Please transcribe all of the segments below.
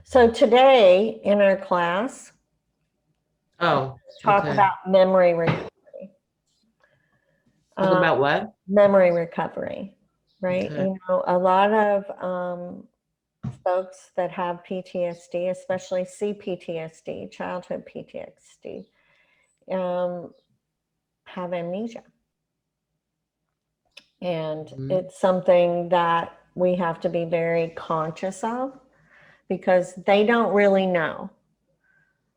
So today in our class, Oh, talk okay. about memory recovery. Talk about what? Memory recovery, right? Okay. A lot of folks that have PTSD, especially C-PTSD, childhood PTSD, have amnesia. And Mhm. it's something that we have to be very conscious of because they don't really know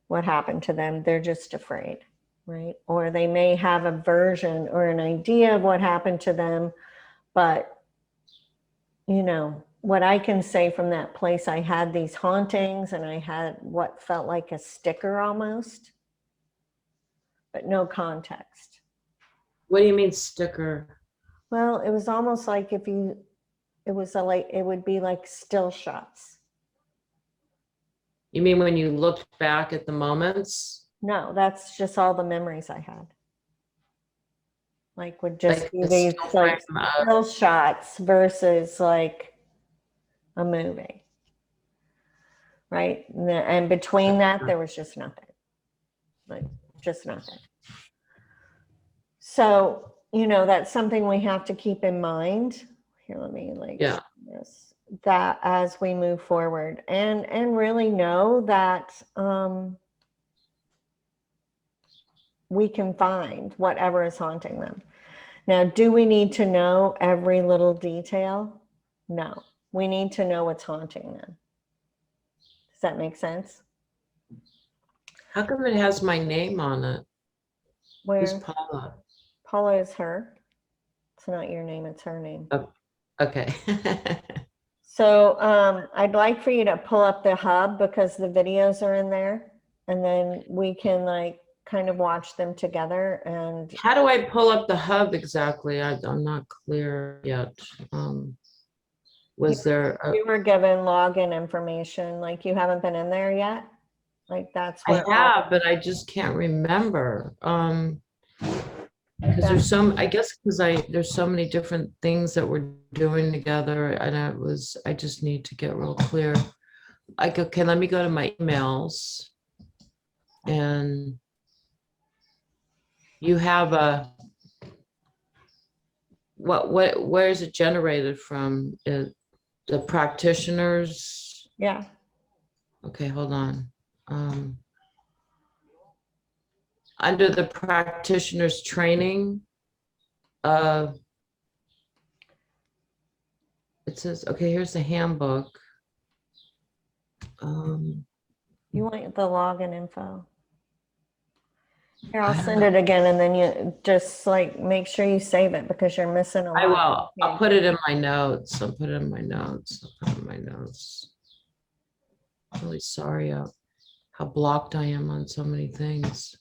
what happened to them. They're just afraid, right? Or they may have a version or an idea of what happened to them, but what I can say from that place, I had these hauntings and I had what felt like a sticker almost, but no context. What do you mean sticker? Well, it was almost like it would be like still shots. You mean when you looked back at the moments? No, that's just all the memories I had. Like would just Like be the these still like frame still shots versus like a movie, right? And between that, there was just nothing, like just nothing. So, that's something we have to keep in mind. Here, let me like yeah. this, that as we move forward and really know that we can find whatever is haunting them. Now, do we need to know every little detail? No, we need to know what's haunting them. Does that make sense? How come it has my name on it? Who's Where Paula? Paula is her. It's not your name, it's her name. Oh, okay. So I'd like for you to pull up the hub because the videos are in there, and then we can like kind of watch them together. And How do I pull up the hub exactly? I'm not clear yet. you, Was there you were given login information, like you haven't been in there yet. Like that's I where all have, but I just can't remember. Because that, I guess because there's so many different things that we're doing together, and I just need to get real clear. Like, okay, let me go to my emails, and you have where is it generated from? The practitioners? yeah. Okay, hold on. Under the practitioners training, uh, it says, okay, here's the handbook. You want the login info. Here, I'll I don't send know. it again, and then you just like make sure you save it because you're missing a I lot. will. I'll put it in my notes. I'll put it in my notes. I'll put it in my notes. I'm really sorry how blocked I am on so many things.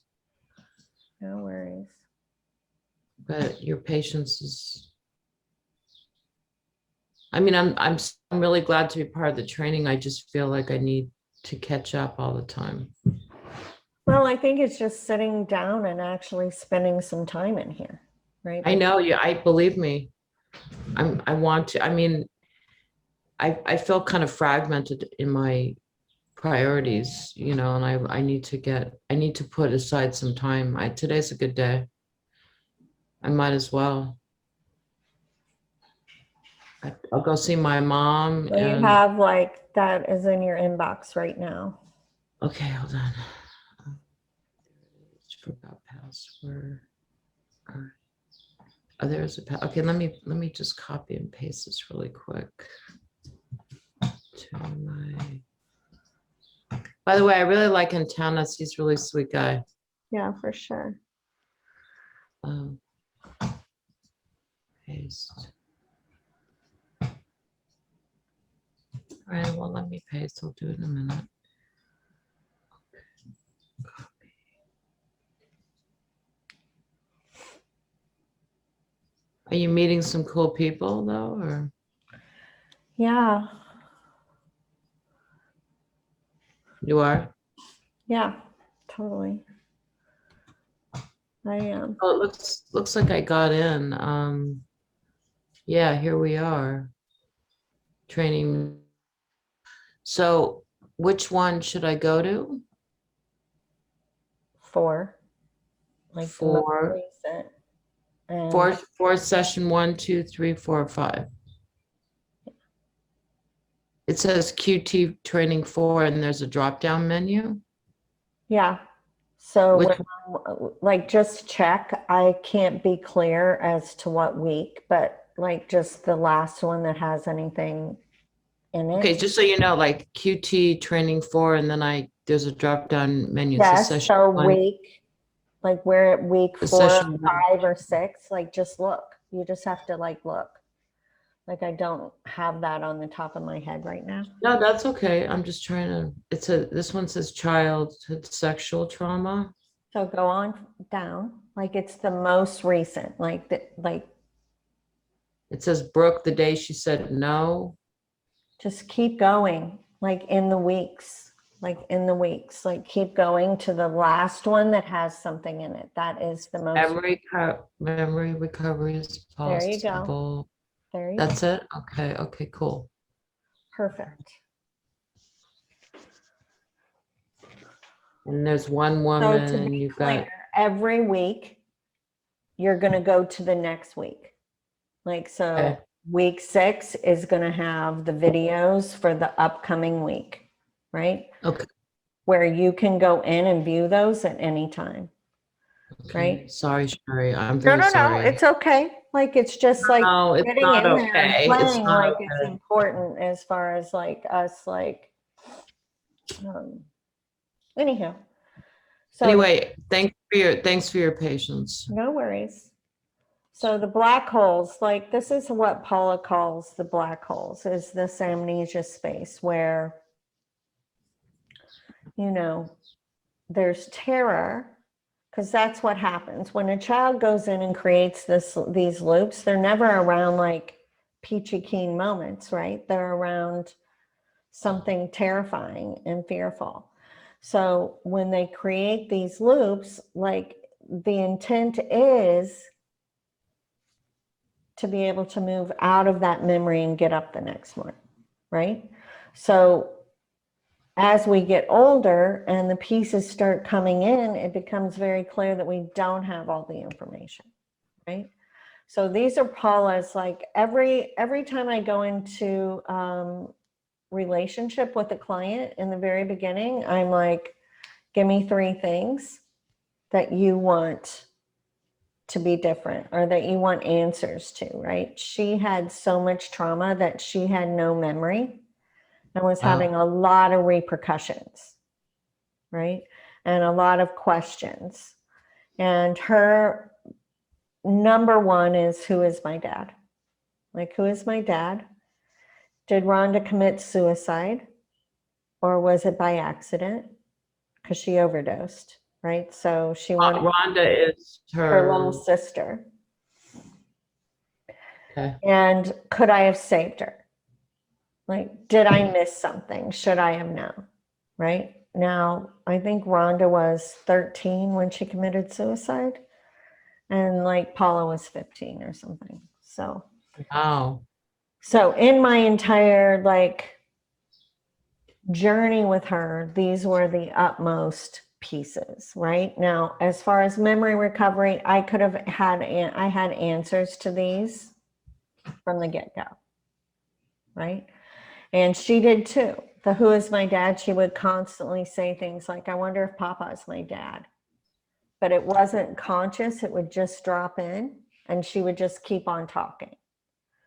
No worries. But your patience is. I mean, I'm really glad to be part of the training. I just feel like I need to catch up all the time. Well, I think it's just sitting down and actually spending some time in here, right? I know you. I believe me. I want to. I mean, I feel kind of fragmented in my priorities, and I need to put aside some time. Today's a good day. I might as well. I'll go see my mom So you and have like that is in your inbox right now. okay, hold on. Forgot password. All right. Oh, there's a okay. Let me just copy and paste this really quick to my. By the way, I really like Antanas. He's a really sweet guy. Yeah, for sure. Um, paste. All right. Well, let me paste. I'll do it in a minute. Copy. Are you meeting some cool people though, or? Yeah. You are? Yeah, totally. I am. Oh, it looks like I got in. Yeah, here we are. Training. So which one should I go to 4, like the most for recent. And for session 1, 2, 3, 4, 5? It says QT training 4 and there's a drop down menu. yeah, so Which like just check. I can't be clear as to what week, but like just the last one that has anything in it. Okay, just so you know, like QT training 4, and then there's a drop down menu. It says Yes, session so 1, week, like we're at week 4, session 1. 5, or 6, like just look. You just have to like look. Like I don't have that on the top of my head right now. No, that's okay. I'm just trying to, this one says childhood sexual trauma. So go on down, like it's the most recent, like It says Brooke, the day she said no. just keep going, like in the weeks, like keep going to the last one that has something in it. That is the most. Memory recovery is There you go. possible. There you That's go. it? Okay, okay, cool. Perfect. And there's one So woman to and be you've clear, got, every week you're going to go to the next week. Like, so okay, week 6 is going to have the videos for the upcoming week, right? okay, Where you can go in and view those at any time, okay. right? Sorry, Cherie, I'm No, very no, no, sorry. it's okay. Like, it's just like No, it's getting not in there and okay. It's playing not like it's okay. important as far as like us, like, um, anyhow. So Anyway, thanks for your patience. no worries. So the black holes, like this is what Paula calls the black holes, is this amnesia space where, you know, there's terror, because that's what happens when a child goes in and creates these loops. They're never around like peachy keen moments, right? They're around something terrifying and fearful. So when they create these loops, like the intent is to be able to move out of that memory and get up the next one, right? So as we get older and the pieces start coming in, it becomes very clear that we don't have all the information, right? So these are Paula's, like every time I go into relationship with a client in the very beginning, I'm like, give me 3 things that you want to be different or that you want answers to, right? She had so much trauma that she had no memory and was having a lot of repercussions, right? And a lot of questions. And her number one is, who is my dad? Like, who is my dad? Did Rhonda commit suicide or was it by accident? Because she overdosed, right? So she wanted Rhonda is her little her, sister. okay. And could I have saved her? Like, did I miss something? Should I have known? Right now, I think Rhonda was 13 when she committed suicide, and like Paula was 15 or something. Wow. So in my entire like journey with her, these were the utmost pieces. Right now, as far as memory recovery, I had answers to these from the get-go. Right. And she did too. The who is my dad, she would constantly say things like, I wonder if Papa is my dad. But it wasn't conscious. It would just drop in and she would just keep on talking.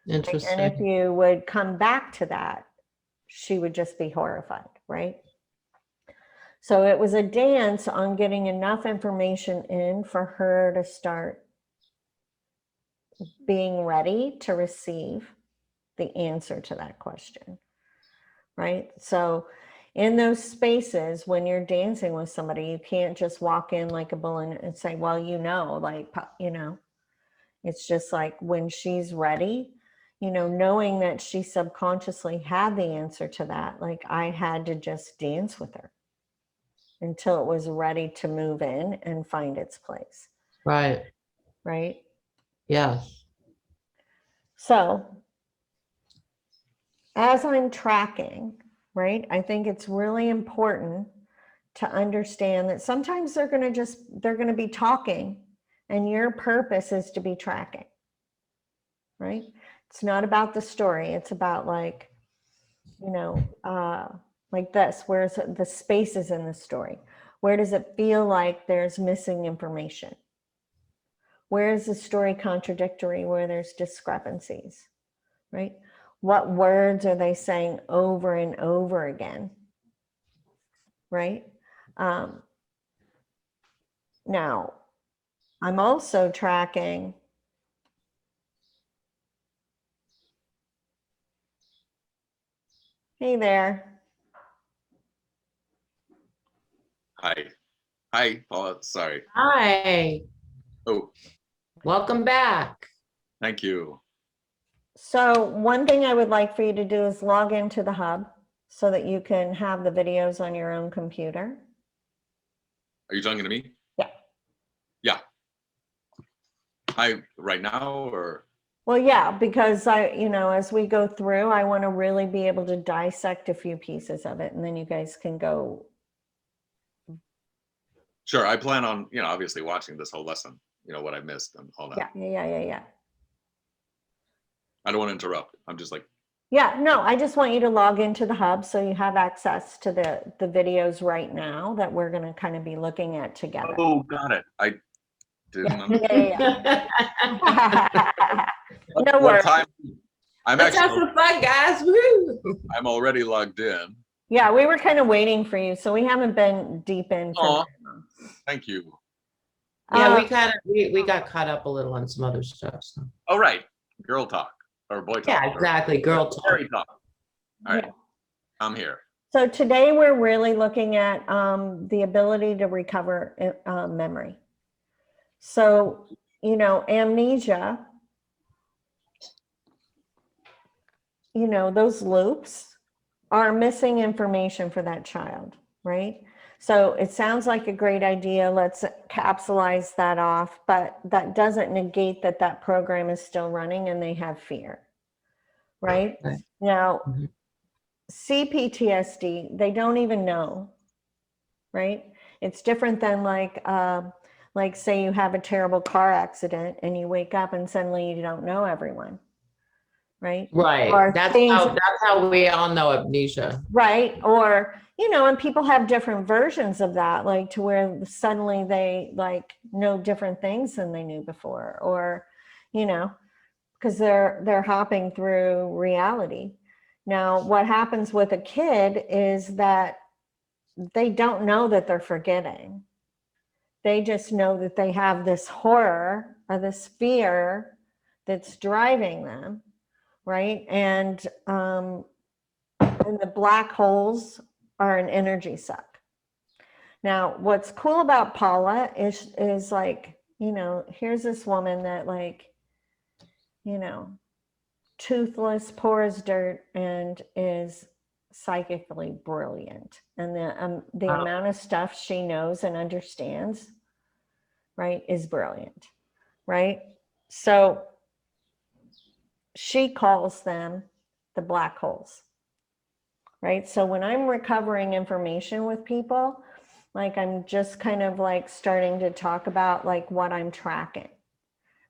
And if Interesting. you would come back to that, she would just be horrified, right? So it was a dance on getting enough information in for her to start being ready to receive the answer to that question. Right? So in those spaces, when you're dancing with somebody, you can't just walk in like a balloon and say, well, like, it's just like when she's ready, knowing that she subconsciously had the answer to that, like I had to just dance with her until it was ready to move in and find its place. Right. Right? Yes. So as I'm tracking, right? I think it's really important to understand that sometimes they're going to be talking and your purpose is to be tracking, right? It's not about the story. It's about like, like this, where's the spaces in the story? Where does it feel like there's missing information? Where is the story contradictory, where there's discrepancies, right? What words are they saying over and over again, right? Now, I'm also tracking hey there. Hi, Paula. Sorry. Hi, Oh, welcome back. thank you. So one thing I would like for you to do is log into the hub so that you can have the videos on your own computer. Are you talking to me? Yeah. Yeah. Hi, right now or? Well, yeah, because as we go through, I want to really be able to dissect a few pieces of it, and then you guys can go. Sure. I plan on, obviously watching this whole lesson, what I missed and all that. Yeah. I don't want to interrupt. I'm just like, Yeah, no, I just want you to log into the hub so you have access to the videos right now that we're going to kind of be looking at together. oh, got it. I didn't. Yeah. No What worries. time? Let's have some fun, guys. Woo! I'm already logged in. Yeah, we were kind of waiting for you, so we haven't been deep in for Aw. very long. Thank you. Yeah, we got caught up a little on some other stuff. So. All right. Girl talk or boy talk. Yeah, exactly. Girl talk. Fairy talk. All right. Yeah. I'm here. So today we're really looking at the ability to recover memory. So, amnesia, those loops are missing information for that child, right? So it sounds like a great idea. Let's capsulize that off, but that doesn't negate that that program is still running and they have fear, right? Right. Now, Mhm. C-PTSD, they don't even know, right? It's different than like say you have a terrible car accident and you wake up and suddenly you don't know everyone, right? Right. Or That's things, how we all know amnesia. right? Or, and people have different versions of that, like to where suddenly they like know different things than they knew before, or, because they're hopping through reality. Now, what happens with a kid is that they don't know that they're forgetting. They just know that they have this horror or this fear that's driving them, right? And the black holes are an energy suck. Now, what's cool about Paula is like, here's this woman that like, toothless, poor as dirt, and is psychically brilliant. And the Wow. amount of stuff she knows and understands, right, is brilliant, right? So she calls them the black holes, right? So when I'm recovering information with people, like I'm just kind of like starting to talk about like what I'm tracking,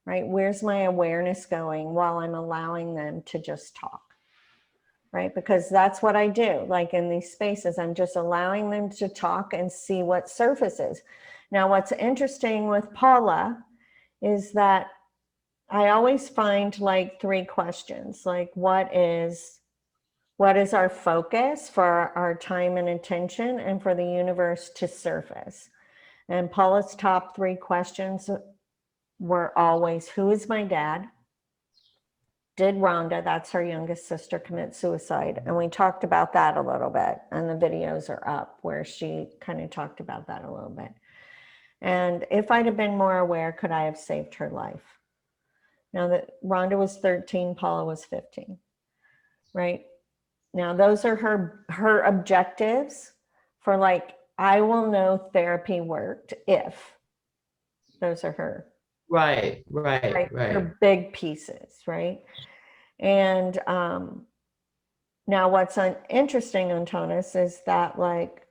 right? Where's my awareness going while I'm allowing them to just talk, right? Because that's what I do. Like in these spaces, I'm just allowing them to talk and see what surfaces. Now, what's interesting with Paula is that I always find like 3 questions, like what is our focus for our time and attention and for the universe to surface? And Paula's top 3 questions were always, who is my dad? Did Rhonda, that's her youngest sister, commit suicide? And we talked about that a little bit, and the videos are up where she kind of talked about that a little bit. And if I'd have been more aware, could I have saved her life? Now that Rhonda was 13, Paula was 15, right? Now those are her objectives for like, I will know therapy worked if. Those are her. Right. Her big pieces, right? And Now, what's interesting, Antonis, is that like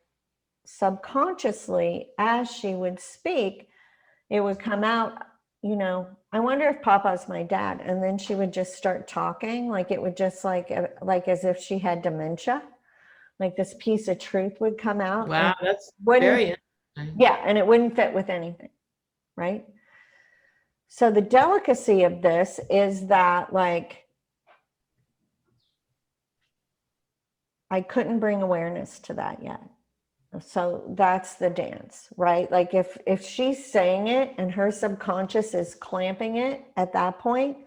subconsciously, as she would speak, it would come out, you know, I wonder if Papa's my dad. And then she would just start talking, like it would just like as if she had dementia, like this piece of truth would come out. Wow, that's wouldn't, very interesting. yeah, and it wouldn't fit with anything, right? So the delicacy of this is that like I couldn't bring awareness to that yet. So that's the dance, right? Like if she's saying it and her subconscious is clamping it at that point,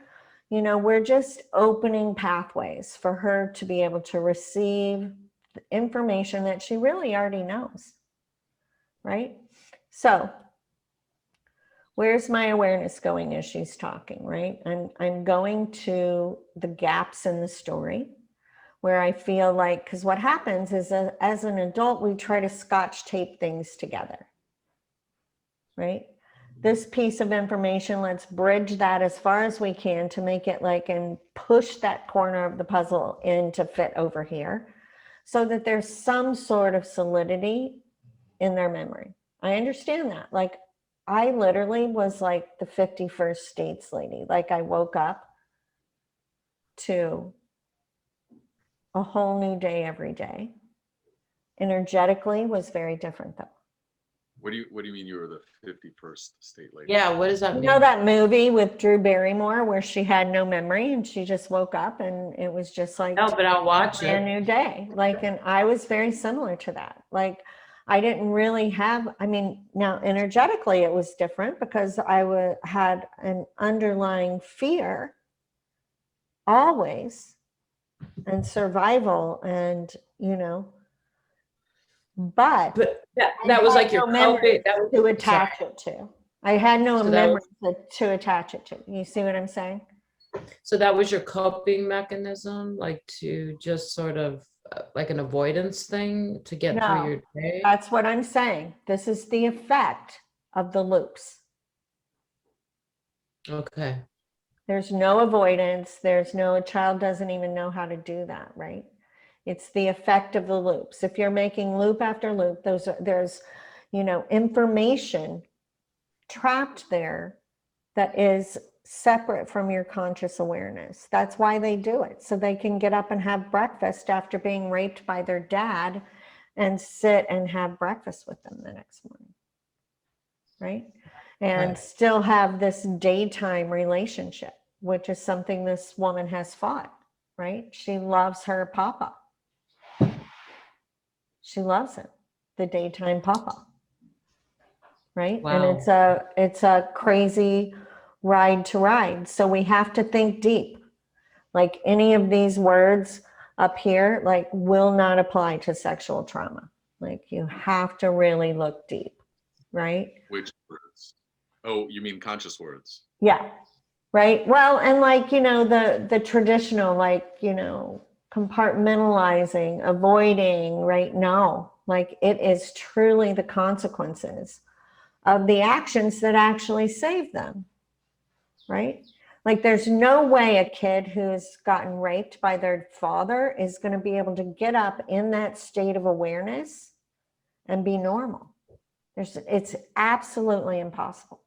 you know, we're just opening pathways for her to be able to receive the information that she really already knows, right? So where's my awareness going as she's talking, right? I'm going to the gaps in the story where I feel like, because what happens is as an adult, we try to scotch tape things together, right? This piece of information, let's bridge that as far as we can to make it like, and push that corner of the puzzle in to fit over here so that there's some sort of solidity in their memory. I understand that. Like, I literally was like the 51st states lady. Like I woke up to a whole new day every day. Energetically was very different though. What do you mean you were the 51st state lady? Yeah, what does that You mean? know that movie with Drew Barrymore where she had no memory and she just woke up and it was just like No, but I'll watch a it. new day. Like, and I was very similar to that. Like, I didn't really have, I mean, now energetically it was different because I had an underlying fear always and survival and, you know, but that was I like had your no memory coping. That was, to attach it to. I had no So that memory to attach it to. You see what I'm saying? so that was your coping mechanism, like to just sort of like an avoidance thing to get through No, your day. that's what I'm saying. This is the effect of the loops. Okay. There's no avoidance. A child doesn't even know how to do that, right? It's the effect of the loops. If you're making loop after loop, there's, you know, information trapped there that is separate from your conscious awareness. That's why they do it. So they can get up and have breakfast after being raped by their dad and sit and have breakfast with them the next morning, right? And Right. still have this daytime relationship, which is something this woman has fought, right? She loves her papa. She loves him, the daytime papa, right? Wow. And it's a crazy ride to ride. So we have to think deep. Like any of these words up here, like will not apply to sexual trauma. Like you have to really look deep, right? Which words? Oh, you mean conscious words? Yeah. Right. Well, and like, you know, the traditional, like, you know, compartmentalizing, avoiding, right? No, like it is truly the consequences of the actions that actually save them. Right. Like there's no way a kid who's gotten raped by their father is going to be able to get up in that state of awareness and be normal. It's absolutely impossible.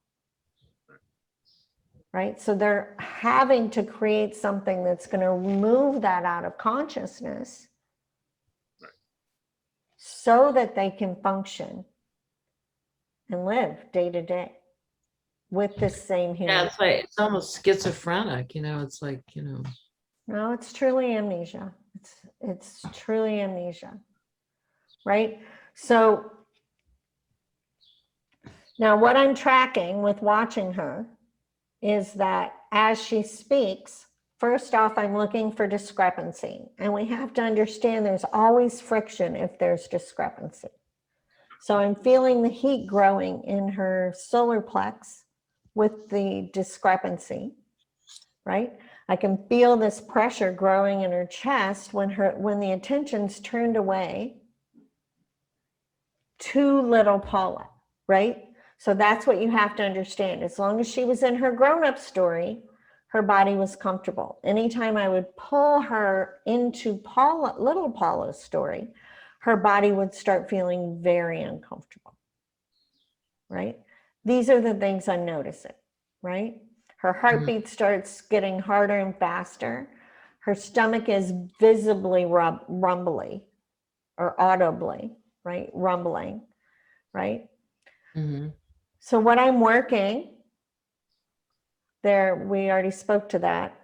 Right? So they're having to create something that's going to remove that out of consciousness so that they can function and live day to day with this same human. Yeah, it's like it's almost schizophrenic, you know, it's like, you know. No, it's truly amnesia. It's truly amnesia. Right? So now what I'm tracking with watching her is that as she speaks, first off, I'm looking for discrepancy. And we have to understand there's always friction if there's discrepancy. So I'm feeling the heat growing in her solar plex with the discrepancy, right? I can feel this pressure growing in her chest when the attention's turned away to little Paula, right? So that's what you have to understand. As long as she was in her grown-up story, her body was comfortable. Anytime I would pull her into little Paula's story, her body would start feeling very uncomfortable, right? These are the things I'm noticing, right? Her heartbeat starts getting harder and faster. Her stomach is visibly rumbly or audibly, right? Rumbling, right? Mm-hmm. So what I'm working there, we already spoke to that.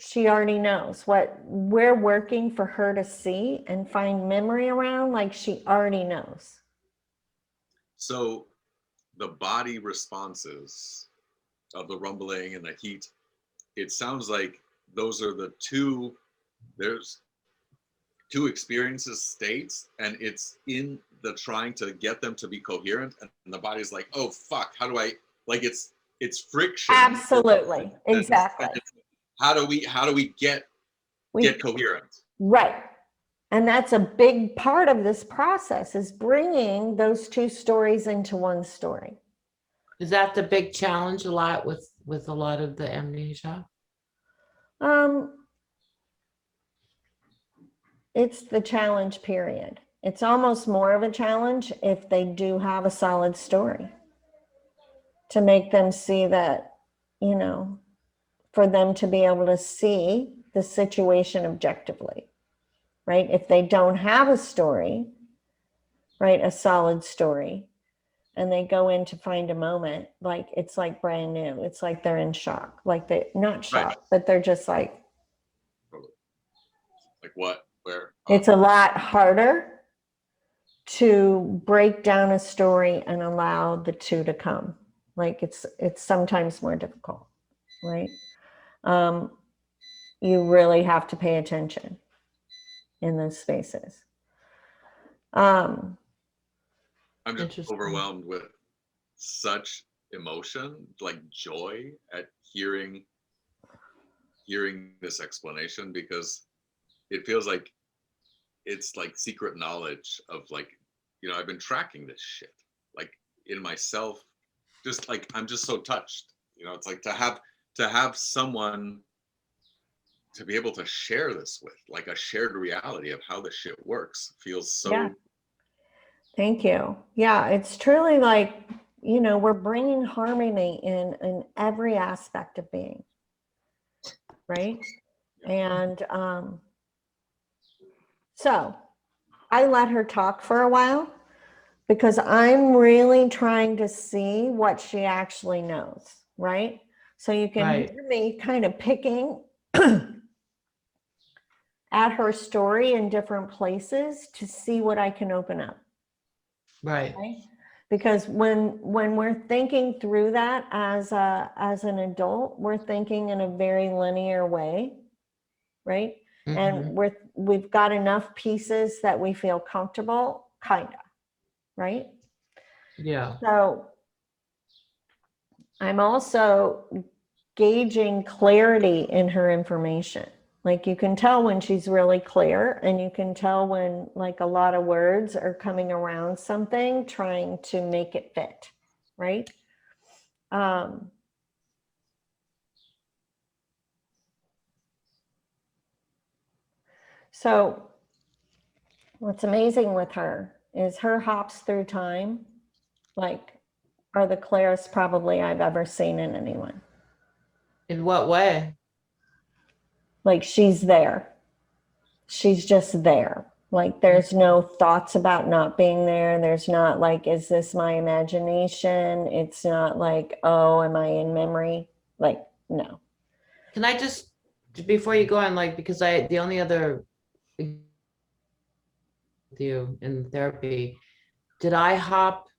She already knows what we're working for her to see and find memory around, like she already knows. So the body responses of the rumbling and the heat, it sounds like those are the two, there's two experiences, states, and it's in the trying to get them to be coherent, and the body's like, oh fuck, how do I, like it's friction. Absolutely, exactly. And how do we get coherent? Right. And that's a big part of this process, is bringing those two stories into one story. Is that the big challenge a lot with a lot of the amnesia? It's the challenge period. It's almost more of a challenge if they do have a solid story, to make them see that, you know, for them to be able to see the situation objectively, right? If they don't have a story, right, a solid story, and they go in to find a moment, like it's like brand new. It's like they're in shock, like they not shock, Right. but they're just like what, where? It's a lot harder to break down a story and allow the two to come. Like it's sometimes more difficult, right? You really have to pay attention in those spaces. I'm just overwhelmed with such emotion, like joy at hearing this explanation, because it feels like it's like secret knowledge of, like, you know, I've been tracking this shit like in myself, just like I'm just so touched, you know. It's like to have someone to be able to share this with, like a shared reality of how the shit works, feels so. Yeah. Thank you. Yeah, it's truly like, you know, we're bringing harmony in every aspect of being, right? And so I let her talk for a while, because I'm really trying to see what she actually knows, right? So you can hear me kind of picking at her story in different places to see what I can open up. Right. Okay? Because when we're thinking through that as an adult, we're thinking in a very linear way, right? Mm-hmm. And we've got enough pieces that we feel comfortable, kind of, right? Yeah. So I'm also gauging clarity in her information. Like you can tell when she's really clear, and you can tell when like a lot of words are coming around something, trying to make it fit, right? So what's amazing with her is her hops through time, like, are the clearest probably I've ever seen in anyone. In what way? Like she's there. She's just there. Like there's no thoughts about not being there. There's not like, is this my imagination? It's not like, oh, am I in memory? Like, no. Can I just, before you go on, like, because the only other with you in therapy, did I hop?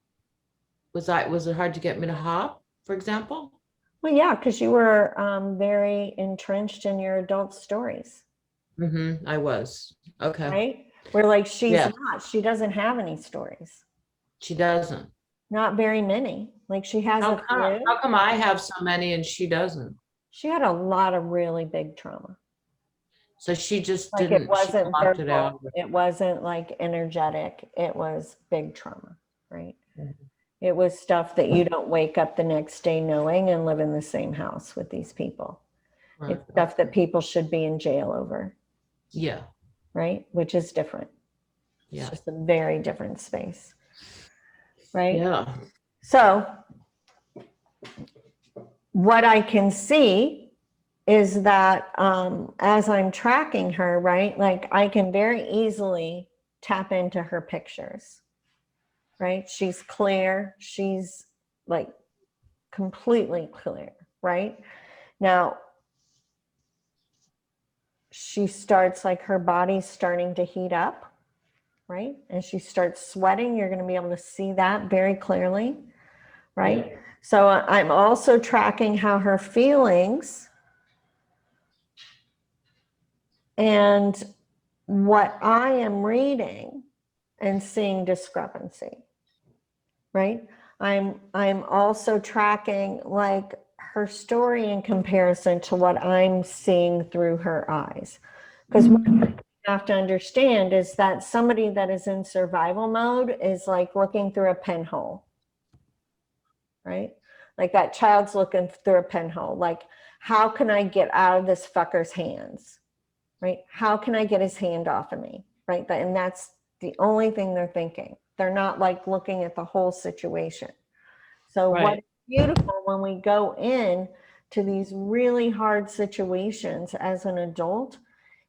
Was it hard to get me to hop, for example? Well, yeah, because you were very entrenched in your adult stories. Mm-hmm. I was. Okay. Right? Where like she's not, she doesn't have any stories. She doesn't. Not very many. Like she has How come I have so many and she doesn't? She had a lot of really big trauma. So she just Like didn't. it wasn't blocked it out. it wasn't like energetic. It was big trauma, right? It was stuff that you don't wake up the next day knowing and live in the same house with these people. Right. It's stuff that people should be in jail over, Yeah. right? Which is different. It's Yeah. just a very different space, right? Yeah. So what I can see is that as I'm tracking her, right, like I can very easily tap into her pictures, right? She's clear. She's like completely clear, right? Now, she starts like her body's starting to heat up, right? And she starts sweating. You're going to be able to see that very clearly, right? Yeah. So I'm also tracking how her feelings and what I am reading and seeing discrepancy, right? I'm also tracking like her story in comparison to what I'm seeing through her eyes. Because what you have to understand is that somebody that is in survival mode is like looking through a pinhole, right? Like that child's looking through a pinhole. Like, how can I get out of this fucker's hands, right? How can I get his hand off of me, right? And that's the only thing they're thinking. They're not like looking at the whole situation. So Right. what's beautiful when we go in to these really hard situations as an adult,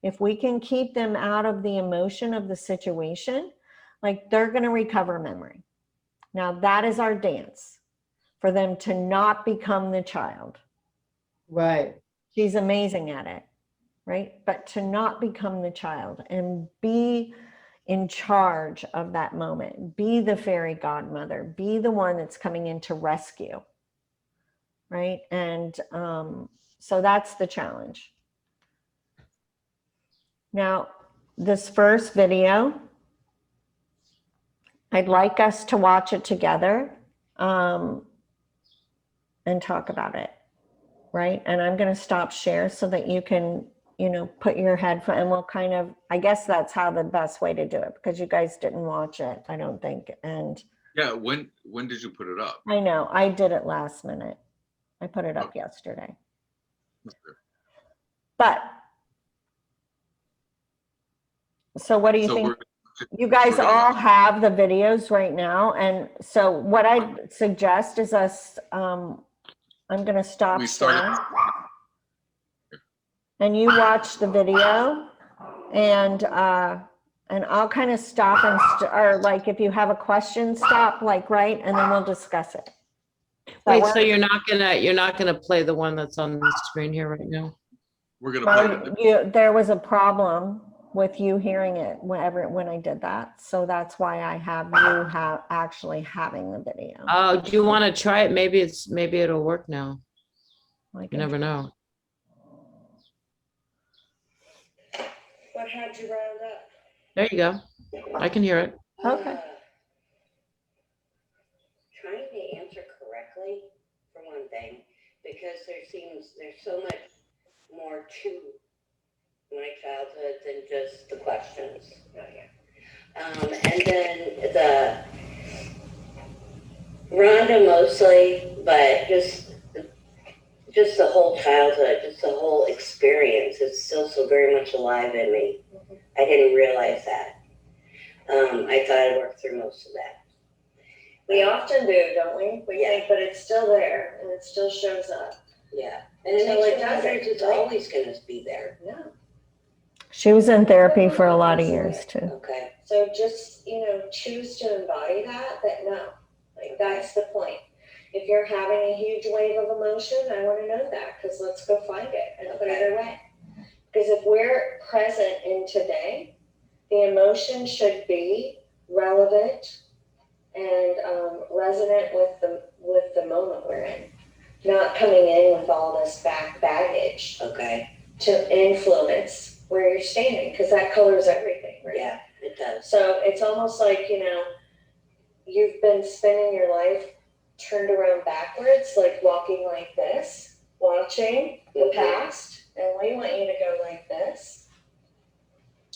if we can keep them out of the emotion of the situation, like they're going to recover memory. Now that is our dance for them to not become the child. Right. She's amazing at it, right? But to not become the child and be in charge of that moment, be the fairy godmother, be the one that's coming in to rescue, right? And so that's the challenge. Now, this first video, I'd like us to watch it together and talk about it, right? And I'm going to stop share so that you can, you know, put your headphone and we'll kind of, I guess that's how the best way to do it because you guys didn't watch it, I don't think. And Yeah, when did you put it up? I know, I did it last minute. I put it up yesterday. Okay. But, so what do you think? You guys all have the videos right now. And so what I suggest is us, I'm going to stop sharing. And you watch the video and I'll kind of stop and, or like, if you have a question, stop like, right. And then we'll discuss it. Wait, so you're not gonna play the one that's on the screen here right now? We're gonna play it. There was a problem with you hearing it when I did that. So that's why I have you actually having the video. Oh, do you want to try it? Maybe it'll work now. You never know. What had you riled up? There you go. I can hear it. Okay. Trying to answer correctly, for one thing, because there's so much more to my childhood than just the questions. Oh, yeah. And then the Rhonda mostly, but just the whole childhood, just the whole experience is still so very much alive in me. Mm-hmm. I didn't realize that. I thought I worked through most of that. We often do, don't we? We think, but it's still there and it still shows up. Yeah. And it does. It's always going to be there. Yeah. She was in therapy for a lot of years too. Okay. So just, choose to embody that no, like that's the point. If you're having a huge wave of emotion, I want to know that because let's go find it and put it away. Because if we're present in today, the emotion should be relevant and resonant with the moment we're in, not coming in with all this baggage. Okay. To influence where you're standing, because that colors everything, right? Yeah, it does. So it's almost like, you've been spending your life turned around backwards, like walking like this, watching the past, and we want you to go like this.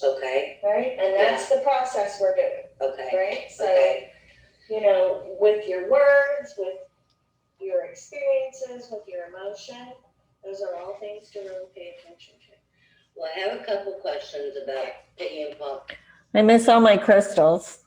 Okay. Right? And that's the process we're doing. Okay. Right? So, with your words, with your experiences, with your emotion, Those are all things to really pay attention to. Well, I have a couple questions about Peggy and Paul. I miss all my crystals.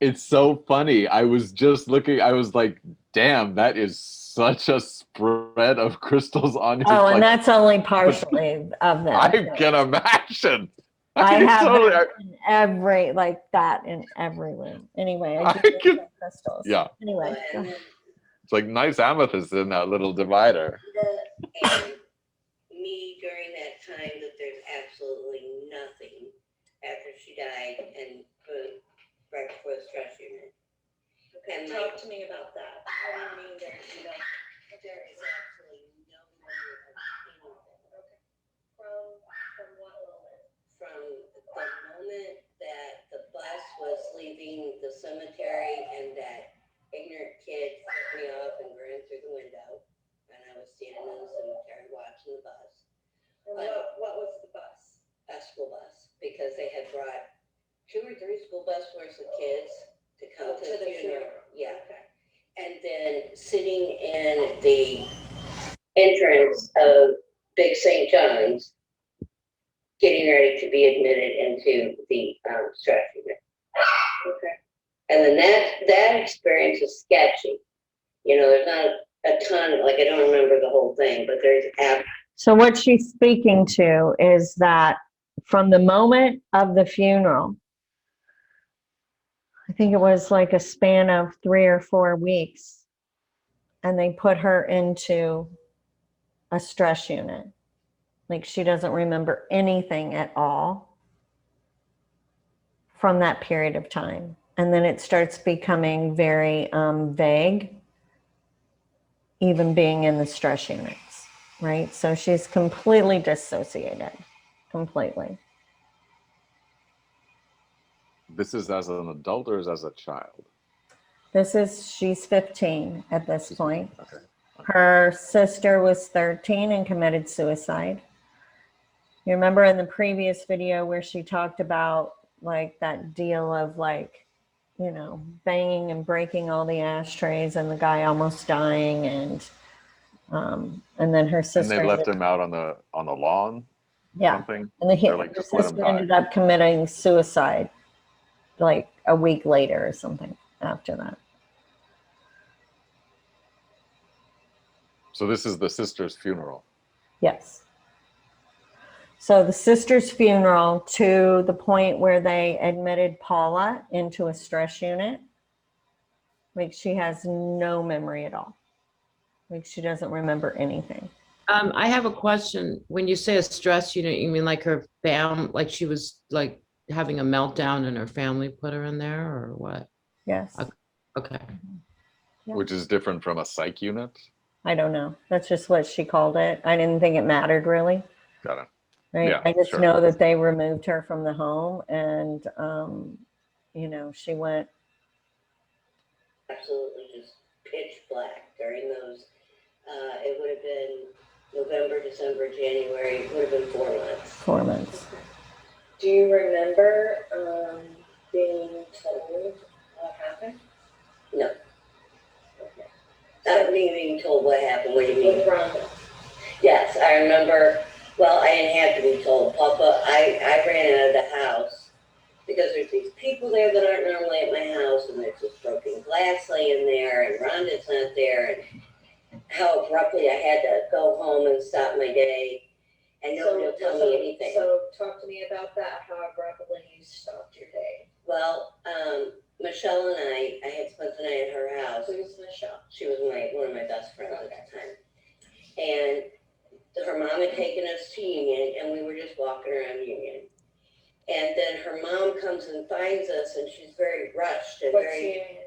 It's so funny. I was just looking, I was like, damn, that is such a spread of crystals on you. Oh, and Like, that's only partially of them. I can imagine. I can have totally- them in every, like that in every room. Anyway, I I do can- miss crystals. yeah. Anyway. go And ahead. It's like nice amethyst in that little divider. and me during that time that there's absolutely nothing after she died and put right before the stress unit. Okay, And talk to me about that. What do you mean that you don't? There is absolutely no memory of anything. From what moment? From the moment that the bus was leaving the cemetery and that ignorant kid flipped me off and ran through the window, and I was standing in the cemetery watching the bus, And what was the bus? a school bus, because they had brought 2 or 3 school bus worth of kids to come to the funeral. Yeah. Okay. And then sitting in the entrance of Big St. John's, getting ready to be admitted into the stress unit. Okay. And then that experience is sketchy. You know, there's not a ton, like I don't remember the whole thing, but there's So what she's speaking to is that from the moment of the funeral, I think it was like a span of 3 or 4 weeks, and they put her into a stress unit. Like she doesn't remember anything at all from that period of time. And then it starts becoming very vague, even being in the stress units, right? So she's completely dissociated, completely. This is as an adult or as a child? She's 15 at this point. Okay. Her sister was 13 and committed suicide. You remember in the previous video where she talked about like that deal of like, you know, banging and breaking all the ashtrays and the guy almost dying, and then her And sister. they left him out on the lawn? Yeah. Something? And the Or like just let him sister die? ended up committing suicide like a week later or something after that. So this is the sister's funeral. Yes. So the sister's funeral to the point where they admitted Paula into a stress unit. Like she has no memory at all. Like she doesn't remember anything. I have a question. When you say a stress unit, you mean like her like she was like having a meltdown and her family put her in there, or what? Yes. Okay. Yeah. Which is different from a psych unit? I don't know. That's just what she called it. I didn't think it mattered really. Got it. Right. Yeah, I just sure. know that they removed her from the home, and you know, she went. absolutely just pitch black during those. It would have been November, December, January. It would have been 4 months. 4 months. Do you remember being told what happened? No, Okay. not me being told what happened. What do you mean? With Rhonda. Yes, I remember. Well, I didn't have to be told, Papa. I ran out of the house because there's these people there that aren't normally at my house, and there's this broken glass laying there, and Rhonda's not there, and how abruptly I had to go home and stop my day, and nobody will tell me anything. So talk to me about that, how abruptly you stopped your day. Well, Michelle and I had spent the night at her house. Who's Michelle? She was one of my best friends at that time. And her mom had taken us to Union, and we were just walking around Union. And then her mom comes and finds us, and she's very rushed and What's very. Union?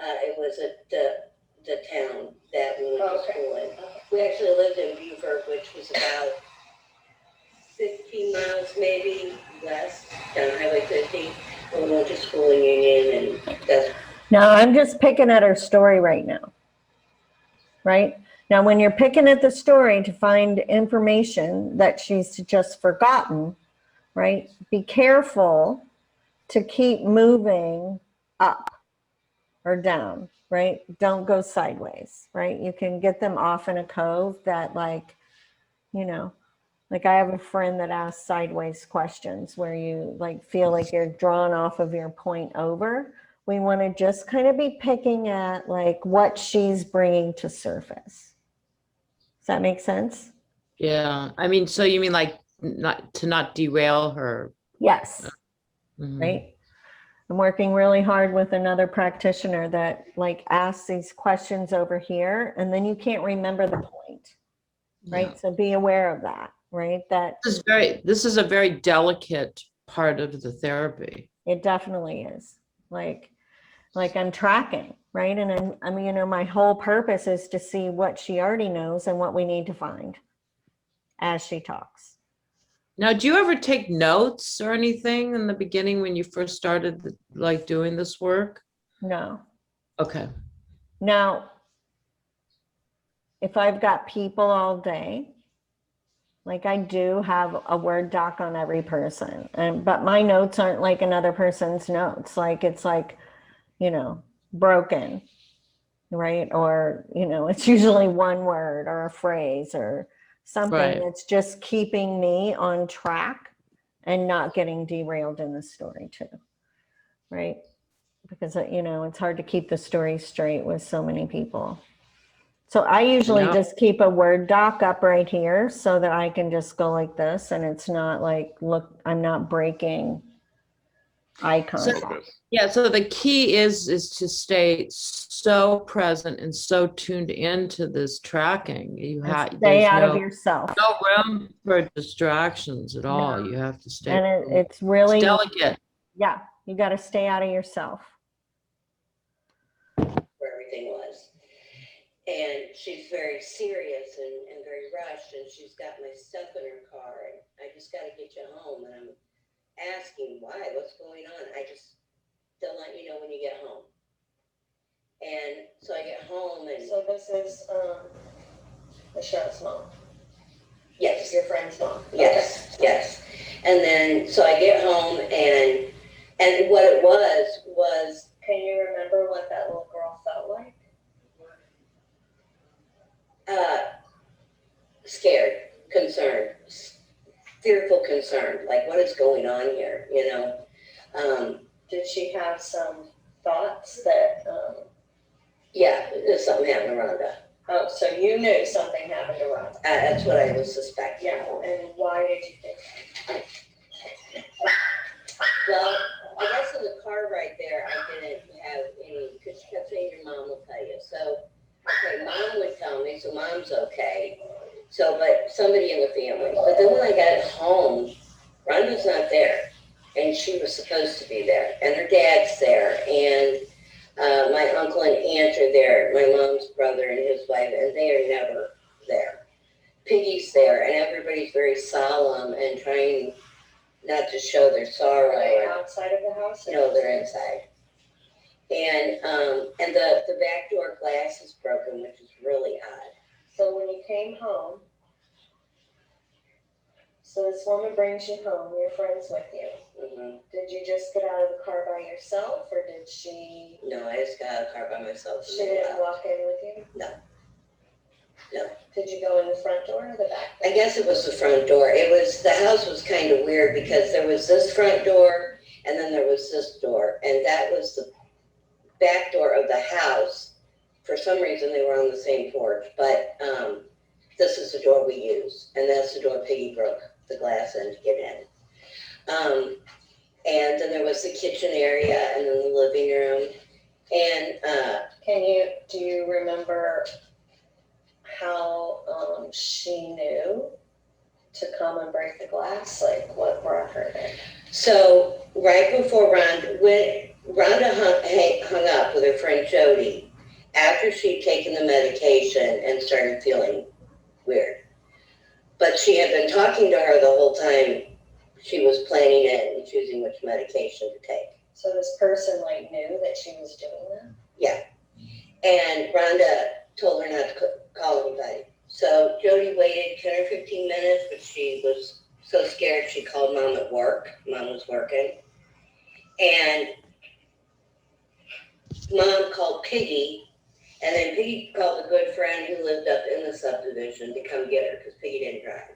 It was at the town that we went to Okay. school in. We actually lived in Beaufort, which was about 15 miles maybe west down Highway 50. We went to school in Union, and that's. Now I'm just picking at her story right now. Right? Now, when you're picking at the story to find information that she's just forgotten, right? Be careful to keep moving up, or down, right? Don't go sideways, right? You can get them off in a cove that, like, you know, like I have a friend that asks sideways questions where you like feel like you're drawn off of your point over. We want to just kind of be picking at like what she's bringing to surface. Does that make sense? Yeah. I mean, so you mean like not derail her? Yes. Mhm. Right. I'm working really hard with another practitioner that like asks these questions over here, and then you can't remember the point, right? Yeah. So be aware of that, right? That This is a very delicate part of the therapy. it definitely is. Like I'm tracking, right? And I mean, you know, my whole purpose is to see what she already knows and what we need to find as she talks. Now, do you ever take notes or anything in the beginning when you first started like doing this work? No. Okay. Now, if I've got people all day, like I do have a Word doc on every person, but my notes aren't like another person's notes. Like it's like, you know, broken, right? Or, you know, it's usually one word or a phrase or something Right. that's just keeping me on track and not getting derailed in the story too, right? Because, you know, it's hard to keep the story straight with so many people. So I usually know. just keep a Word doc up right here so that I can just go like this and it's not like, look, I'm not breaking eye contact. Focus. Yeah, so the key is to stay so present and so tuned into this tracking. You And have stay there's out of no yourself. room for distractions at all. You have to stay. And it's It's really, delicate. yeah, you got to stay out of yourself. Where everything was. And she's very serious and very rushed, and she's got my stuff in her car, and I just got to get you home. And I'm asking why, what's going on? They'll let you know when you get home. And so I get home, and So this is, Michelle's mom, yes, your friend's mom. yes, yes. And then so I get home, and what it was Can you remember what that little girl felt like? scared, concerned, fearful, concerned. Like, what is going on here? You know. Did she have some thoughts that, Yeah, there's something happened to Rhonda. oh, so you knew something happened to Rhonda? That's what I was suspecting. Yeah, and why did you think that? Well, I guess in the car right there, I didn't have any, because she kept saying your mom will tell you. So, okay, mom would tell me, so mom's okay. So, but somebody in the family. But then when I got home, Rhonda's not there. And she was supposed to be there. And her dad's there. And my uncle and aunt are there. My mom's brother and his wife, and they are never there. Piggy's there, and everybody's very solemn and trying not to show their sorrow. Are they outside of the house? No, they're inside. And the back door glass is broken, which is really odd. So when you came home, so this woman brings you home, your friend's with you. Mm-hmm. Did you just get out of the car by yourself, or did she? No, I just got out of the car by myself. She didn't walk in with you? No. No. Did you go in the front door or the back door? I guess it was the front door. The house was kind of weird because there was this front door and then there was this door, and that was the back door of the house. For some reason, they were on the same porch, but this is the door we use, and that's the door Piggy broke the glass in to get in. And then there was the kitchen area and then the living room. And do you remember how she knew to come and break the glass? Like what brought her there? so right before when Rhonda hung up with her friend Jody, after she'd taken the medication and started feeling weird. But she had been talking to her the whole time she was planning it and choosing which medication to take. So this person like knew that she was doing that? Yeah. And Rhonda told her not to call anybody. So Jody waited 10 or 15 minutes, but she was so scared she called mom at work. Mom was working. And Mom called Piggy, and then Piggy called a good friend who lived up in the subdivision to come get her, because Piggy didn't drive.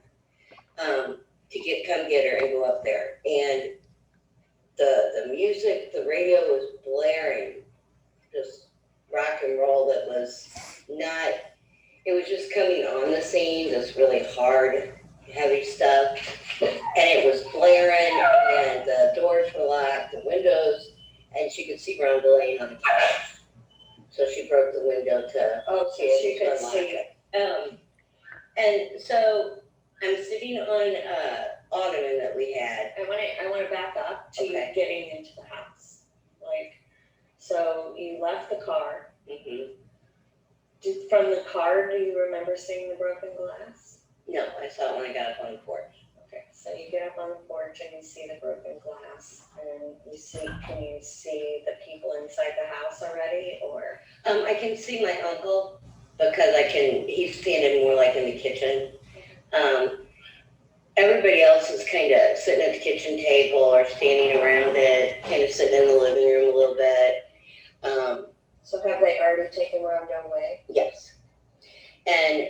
To come get her and go up there. And the music, the radio was blaring, just rock and roll that was not, it was just coming on the scene, this really hard, heavy stuff. And it was blaring, and the doors were locked, the windows, and she could see Rhonda laying on the couch. So she broke the window to see if she could see. And so I'm sitting on ottoman that we had. I want to back up to Okay. getting into the house. Like, so you left the car. Mm-hmm. From the car, do you remember seeing the broken glass? No, I saw it when I got up on the porch. Okay, so you get up on the porch and you see the broken glass, and can you see the people inside the house already, or? I can see my uncle because he's standing more like in the kitchen. Everybody else is kind of sitting at the kitchen table or standing around it, kind of sitting in the living room a little bit. So have they already taken Rhonda away? Yes. And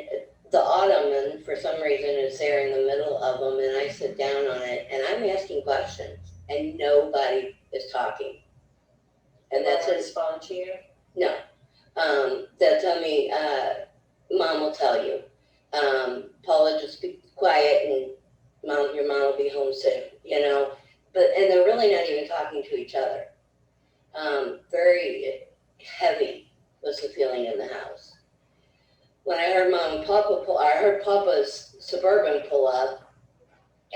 the ottoman, for some reason, is there in the middle of them, and I sit down on it, and I'm asking questions, and nobody is talking. And that's Will it. respond to you? No. They'll tell me, Mom will tell you. Paula, just be quiet, and your mom will be home soon, and they're really not even talking to each other. Very heavy was the feeling in the house. When I heard Mom and Papa I heard Papa's Suburban pull up,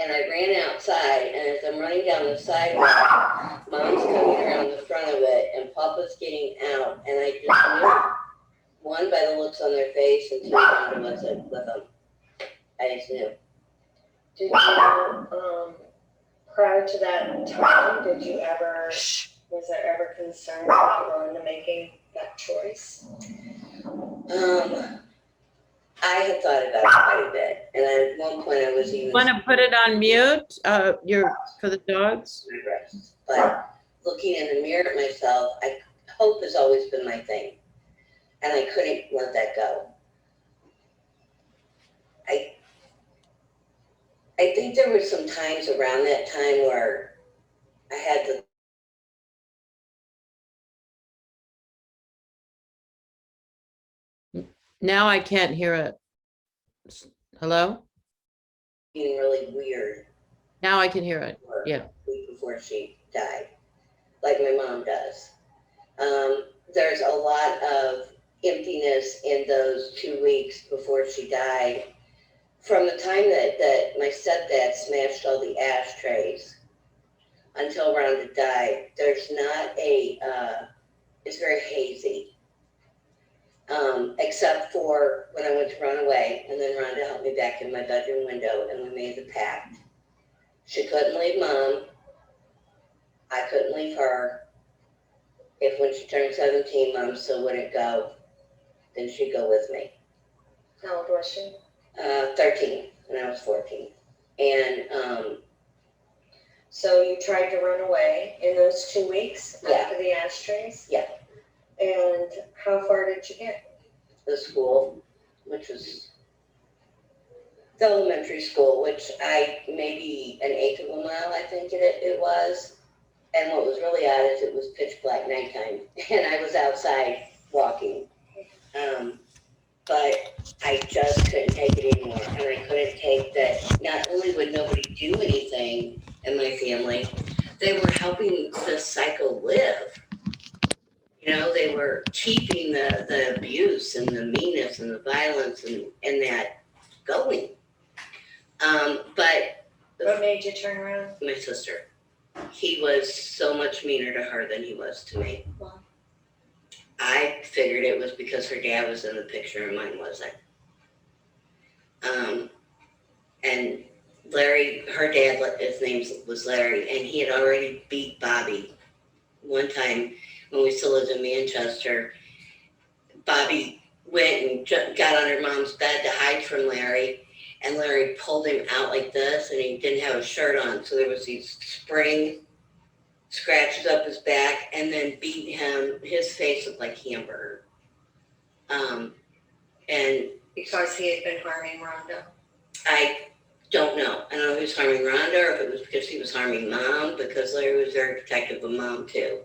and I ran outside, and as I'm running down the sidewalk, Mom's coming around the front of it, and Papa's getting out, and I just knew, one, by the looks on their face, and two, Rhonda wasn't with them. I just knew. Did you, prior to that time, was there ever concern about Rhonda making that choice? I had thought about it quite a bit, and at one point I was even. Want to put it on mute, for the dogs? Regrets. But looking in the mirror at myself, hope has always been my thing, and I couldn't let that go. I think there were some times around that time where I had to. Now I can't hear it. Hello? Being really weird. Now I can hear it. Yeah. Week before she died, like my mom does. There's a lot of emptiness in those 2 weeks before she died. From the time that my stepdad smashed all the ashtrays until Rhonda died, there's not it's very hazy. Except for when I went to run away, and then Rhonda helped me back in my bedroom window, and we made the pact. She couldn't leave Mom. I couldn't leave her. If when she turned 17, Mom still wouldn't go, then she'd go with me. How old was she? 13, and I was 14. And so you tried to run away in those 2 weeks after the ashtrays? Yeah. And how far did you get? The school, which was the elementary school, which maybe an eighth of a mile, I think it was. And what was really odd is it was pitch black nighttime, and I was outside walking. But I just couldn't take it anymore, and I couldn't take that. Not only would nobody do anything in my family, they were helping the cycle live. They were keeping the abuse and the meanness and the violence and that going. But What made you turn around? my sister, he was so much meaner to her than he was to me. Wow. I figured it was because her dad was in the picture and mine wasn't. And Larry, her dad, his name was Larry, and he had already beat Bobby one time when we still lived in Manchester. Bobby went and got on her mom's bed to hide from Larry, and Larry pulled him out like this, and he didn't have a shirt on, so there was these spring scratches up his back, and then beat him. His face looked like hamburger. And Because he had been harming Rhonda. I don't know. I don't know if he was harming Rhonda or if it was because he was harming Mom, because Larry was very protective of Mom too.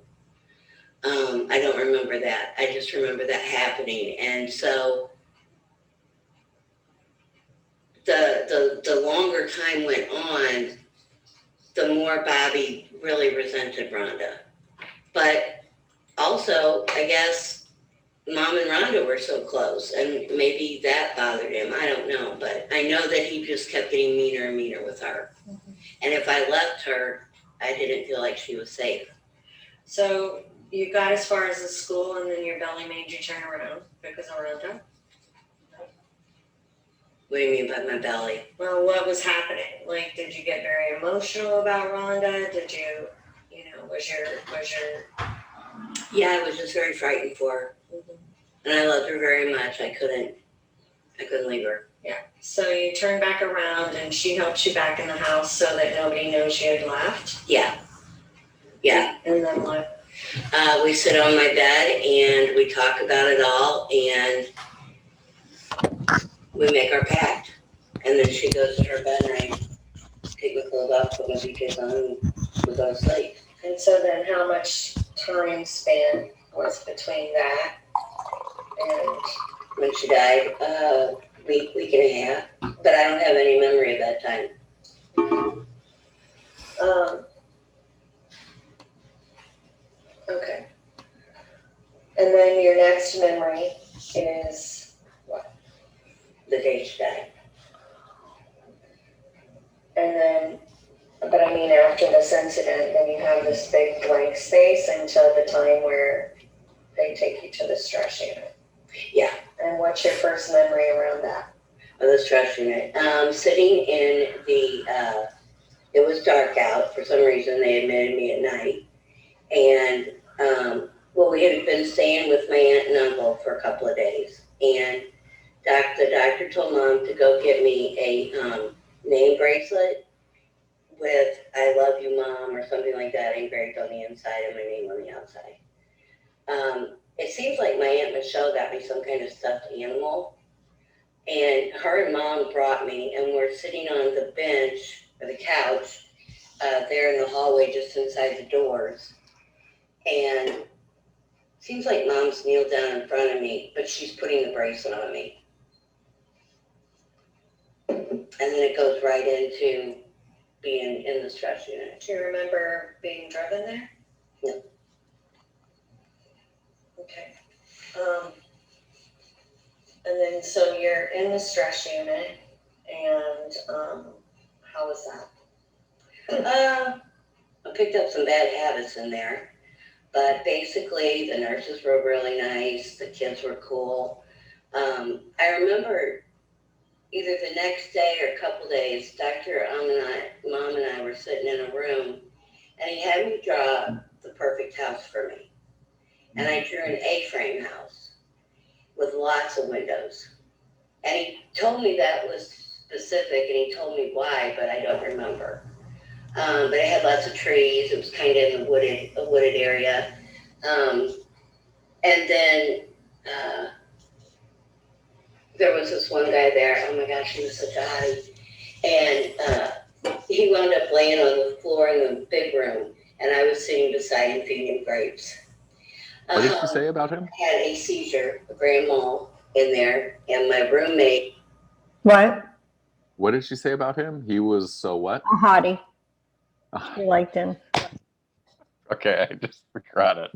I don't remember that. I just remember that happening. And so the longer time went on, the more Bobby really resented Rhonda. But also, I guess Mom and Rhonda were so close, and maybe that bothered him. I don't know. But I know that he just kept getting meaner and meaner with her. Mm-hmm. And if I left her, I didn't feel like she was safe. So you got as far as the school, and then your belly made you turn around because of Rhonda? What do you mean by my belly? Well, what was happening? Like, did you get very emotional about Rhonda? Did you, was your Yeah, I was just very frightened for her. Mhm. And I loved her very much. I couldn't leave her. So you turned back around and she helped you back in the house so that nobody knows you had left? Yeah. Yeah. And then what? We sit on my bed and we talk about it all, and we make our pact. And then she goes to her bed and I take my clothes off, put my PJs on, and we go to sleep. And so then how much time span was between that and When she died, week and a half. But I don't have any memory of that time. okay. And then your next memory is what? The day she died. And then, but I mean, after this incident, then you have this big blank space until the time where they take you to the stress unit. Yeah. And what's your first memory around that? Of the stress unit. Sitting in the, it was dark out. For some reason, they admitted me at night. And, we had been staying with my aunt and uncle for a couple of days. And the doctor told Mom to go get me a name bracelet with "I love you, Mom" or something like that engraved on the inside and my name on the outside. It seems like my Aunt Michelle got me some kind of stuffed animal. And her and Mom brought me, and we're sitting on the bench or the couch there in the hallway just inside the doors. And it seems like Mom's kneeled down in front of me, but she's putting the bracelet on me. And then it goes right into being in the stress unit. Do you remember being driven there? No. Okay. And then, so you're in the stress unit, and how was that? I picked up some bad habits in there, but basically the nurses were really nice. The kids were cool. I remember either the next day or a couple days, Mom and I were sitting in a room, and he had me draw the perfect house for me. And I drew an A-frame house with lots of windows. And he told me that was specific, and he told me why, but I don't remember. But it had lots of trees. It was kind of in a wooded area. And then there was this one guy there. Oh my gosh, he was such a hottie. And he wound up laying on the floor in the big room, and I was sitting beside him feeding him grapes. What did she say about him? I had a seizure, a grand mal in there, and my roommate. What? What did she say about him? He was so what? A hottie. You liked him. Okay, I just forgot it.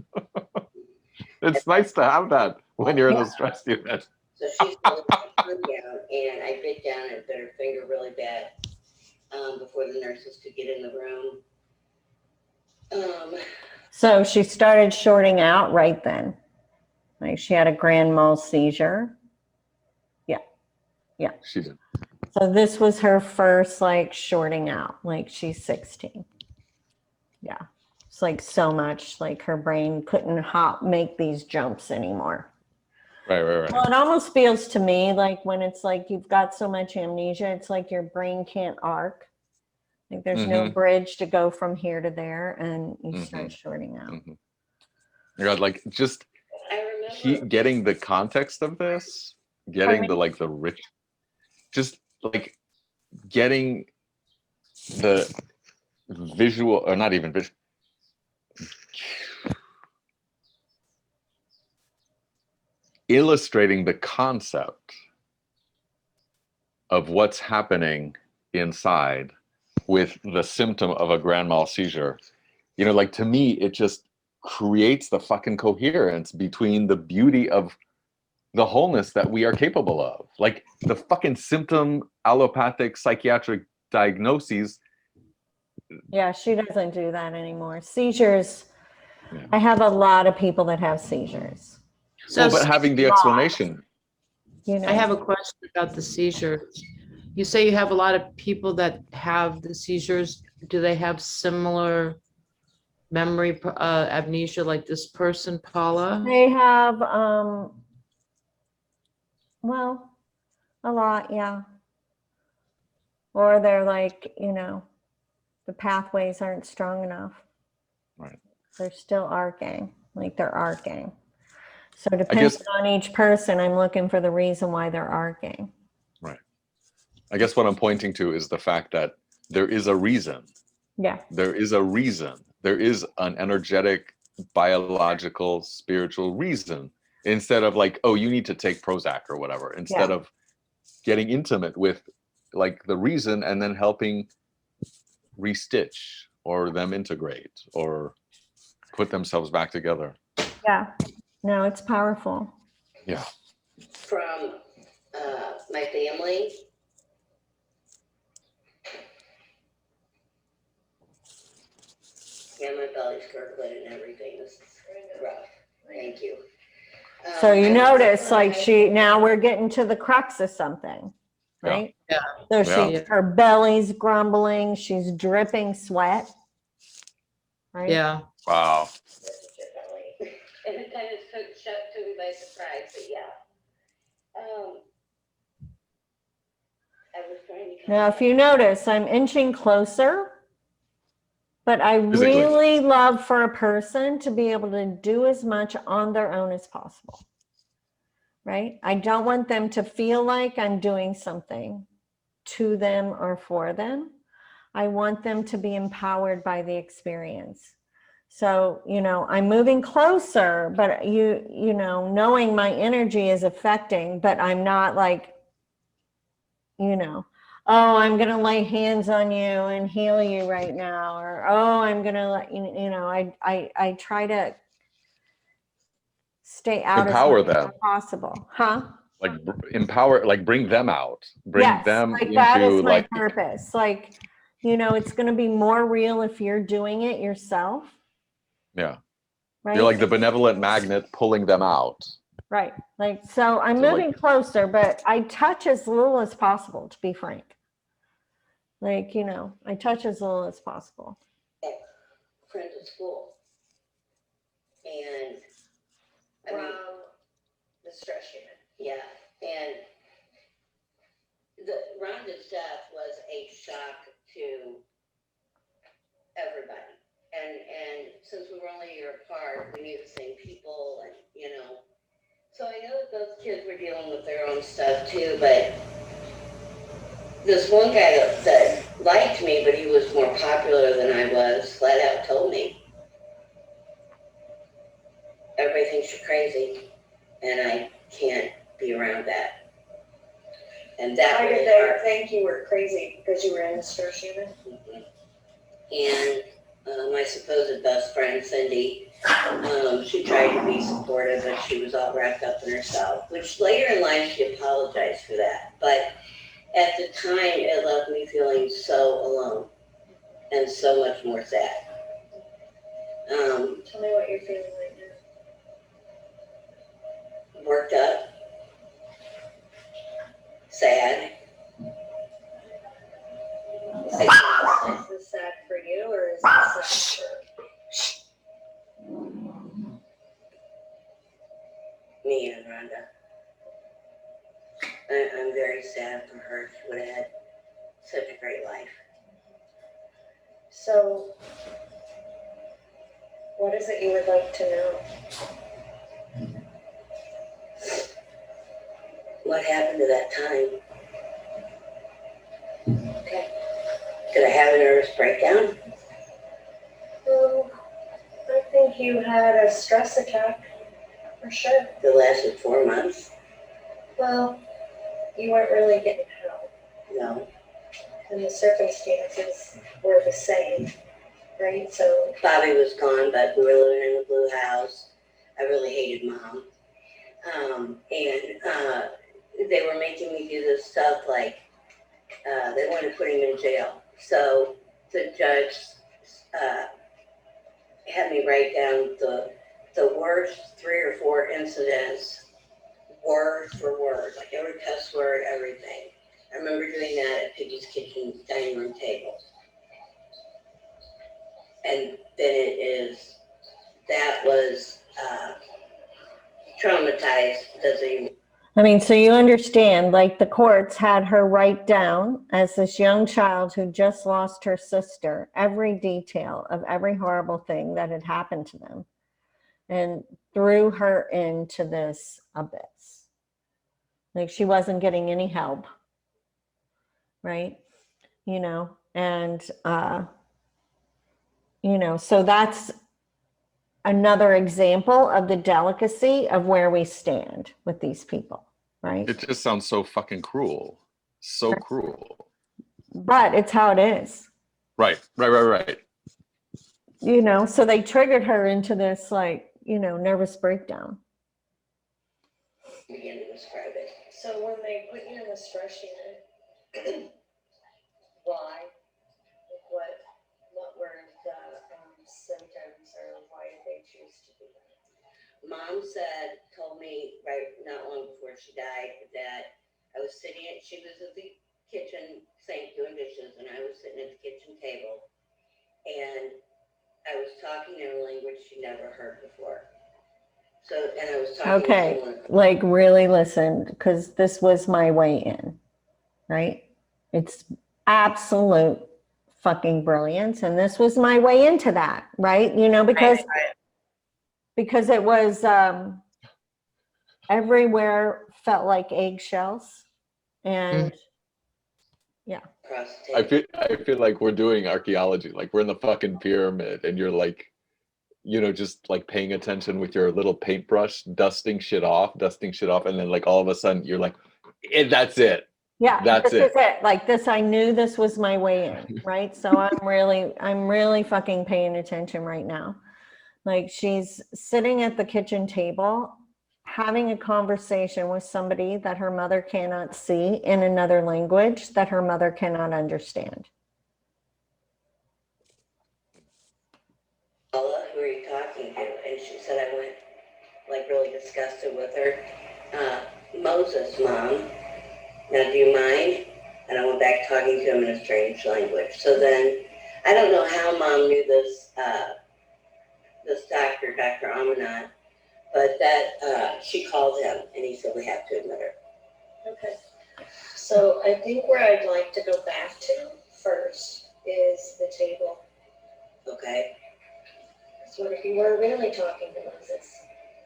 It's nice to have that when you're in the stress unit. So she's put her tongue down, and I bit down and bit her finger really bad before the nurses could get in the room. So she started shorting out right then. Like she had a grand mal seizure. Yeah. She did. So this was her first like shorting out. Like she's 16. Yeah. It's like so much like her brain couldn't make these jumps anymore. Right. Well, it almost feels to me like when it's like you've got so much amnesia, it's like your brain can't arc. Like there's no Mhm. bridge to go from here to there, and you start Mhm. shorting out. Mhm. God, like just I remember. getting the context of this, Pardon getting the me? like the rich, just like getting the visual, or not even visual, illustrating the concept of what's happening inside with the symptom of a grand mal seizure. You know, like to me, it just creates the fucking coherence between the beauty of the wholeness that we are capable of. Like the fucking symptom allopathic psychiatric diagnoses. Yeah, she doesn't do that anymore. Seizures. Yeah. I have a lot of people that have seizures. So Well, but having the explanation. You know, I have a question about the seizures. You say you have a lot of people that have the seizures. Do they have similar memory amnesia like this person, Paula? they have well, a lot, yeah. Or they're like, the pathways aren't strong enough. Right. They're still arcing, like they're arcing. So I depending guess, on each person, I'm looking for the reason why they're arcing. right. I guess what I'm pointing to is the fact that there is a reason. Yeah. There is a reason. There is an energetic, biological, spiritual reason. Instead of like, oh, you need to take Prozac or whatever. Instead Yeah. of getting intimate with like the reason and then helping restitch or them integrate or put themselves back together. Yeah. No, it's powerful. Yeah. From my family. Yeah, my belly's gurgling and everything. This is rough. Thank you. So you I was notice, on like high- now we're getting to the crux of something, right? Yeah. So Yeah. her belly's grumbling, she's dripping sweat, right? Yeah. Wow. This is your belly. And it kind of took me by surprise, but yeah. I was trying to. Now, if you notice, I'm inching closer, but I Physically. really love for a person to be able to do as much on their own as possible, right? I don't want them to feel like I'm doing something to them or for them. I want them to be empowered by the experience. So, I'm moving closer, but knowing my energy is affecting, but I'm not like, oh, I'm going to lay hands on you and heal you right now. Or, oh, I'm going to let I try to stay out Empower as much them. as possible. Huh? Like empower, like bring them out. Bring Yes, them like that into is my like, purpose. Like, it's going to be more real if you're doing it yourself, yeah. right? You're like the benevolent magnet pulling them out. Right. Like, so I'm So, like- moving closer, but I touch as little as possible, to be frank. Like, I touch as little as possible. Friend of school. And I mean, From the stress unit. yeah, and the Rhonda's death was a shock to everybody. And since we were only a year apart, we knew the same people and, so I know that those kids were dealing with their own stuff too, but this one guy that liked me, but he was more popular than I was, flat out told me, everybody thinks you're crazy, and I can't be around that. And that Why really did they hurt. think you were crazy because you were in the stress unit? And my supposed best friend, Cindy, she tried to be supportive, but she was all wrapped up in herself, which later in life she apologized for that. But at the time, it left me feeling so alone and so much more sad. Tell me what you're feeling right now. Worked up, sad, exhausted. Is this sad for you or is this sad for Me and Rhonda. I'm very sad for her. She would have had such a great life. So, what is it you would like to know? What happened to that time? Okay. Did I have a nervous breakdown? I think you had a stress attack, for sure. That lasted 4 months? Well, you weren't really getting help, No. and the circumstances were the same, right? So, Bobby was gone, but we were living in the blue house. I really hated Mom. They were making me do this stuff like they wanted to put him in jail. So the judge had me write down the worst 3 or 4 incidents, word for word, like every cuss word, everything. I remember doing that at Piggy's kitchen dining room table. And then that was traumatized, doesn't even. I mean, so you understand, like the courts had her write down as this young child who just lost her sister, every detail of every horrible thing that had happened to them and threw her into this abyss. Like she wasn't getting any help, right? You know, and, so that's another example of the delicacy of where we stand with these people, right? It just sounds so fucking cruel. So cruel. But it's how it is. Right. So they triggered her into this nervous breakdown. Begin to describe it. so when they put you in the stress unit, why? What were the symptoms, or why did they choose to do that? Mom told me right not long before she died that I was she was at the kitchen sink doing dishes, and I was sitting at the kitchen table, and I was talking in a language she never heard before. So, and I was talking to someone. Like really listen, because this was my way in, right? It's absolute fucking brilliance, and this was my way into that, right? Because it was everywhere felt like eggshells, and Across the table. I feel like we're doing archaeology, like we're in the fucking pyramid, and you're like, just like paying attention with your little paintbrush, dusting shit off, and then like all of a sudden you're like, that's it. Yeah, That's this is it. Like this, I knew this was my way in, right? So I'm really fucking paying attention right now. Like she's sitting at the kitchen table, having a conversation with somebody that her mother cannot see in another language that her mother cannot understand. Paula, who are you talking to? And she said I went like really disgusted with her. Moses, Mom. Now, do you mind? And I went back talking to him in a strange language. So then, I don't know how Mom knew this doctor, Dr. Amanat, but that she called him and he said, we have to admit her. Okay. So I think where I'd like to go back to first is the table. Okay? So if you were really talking to Moses.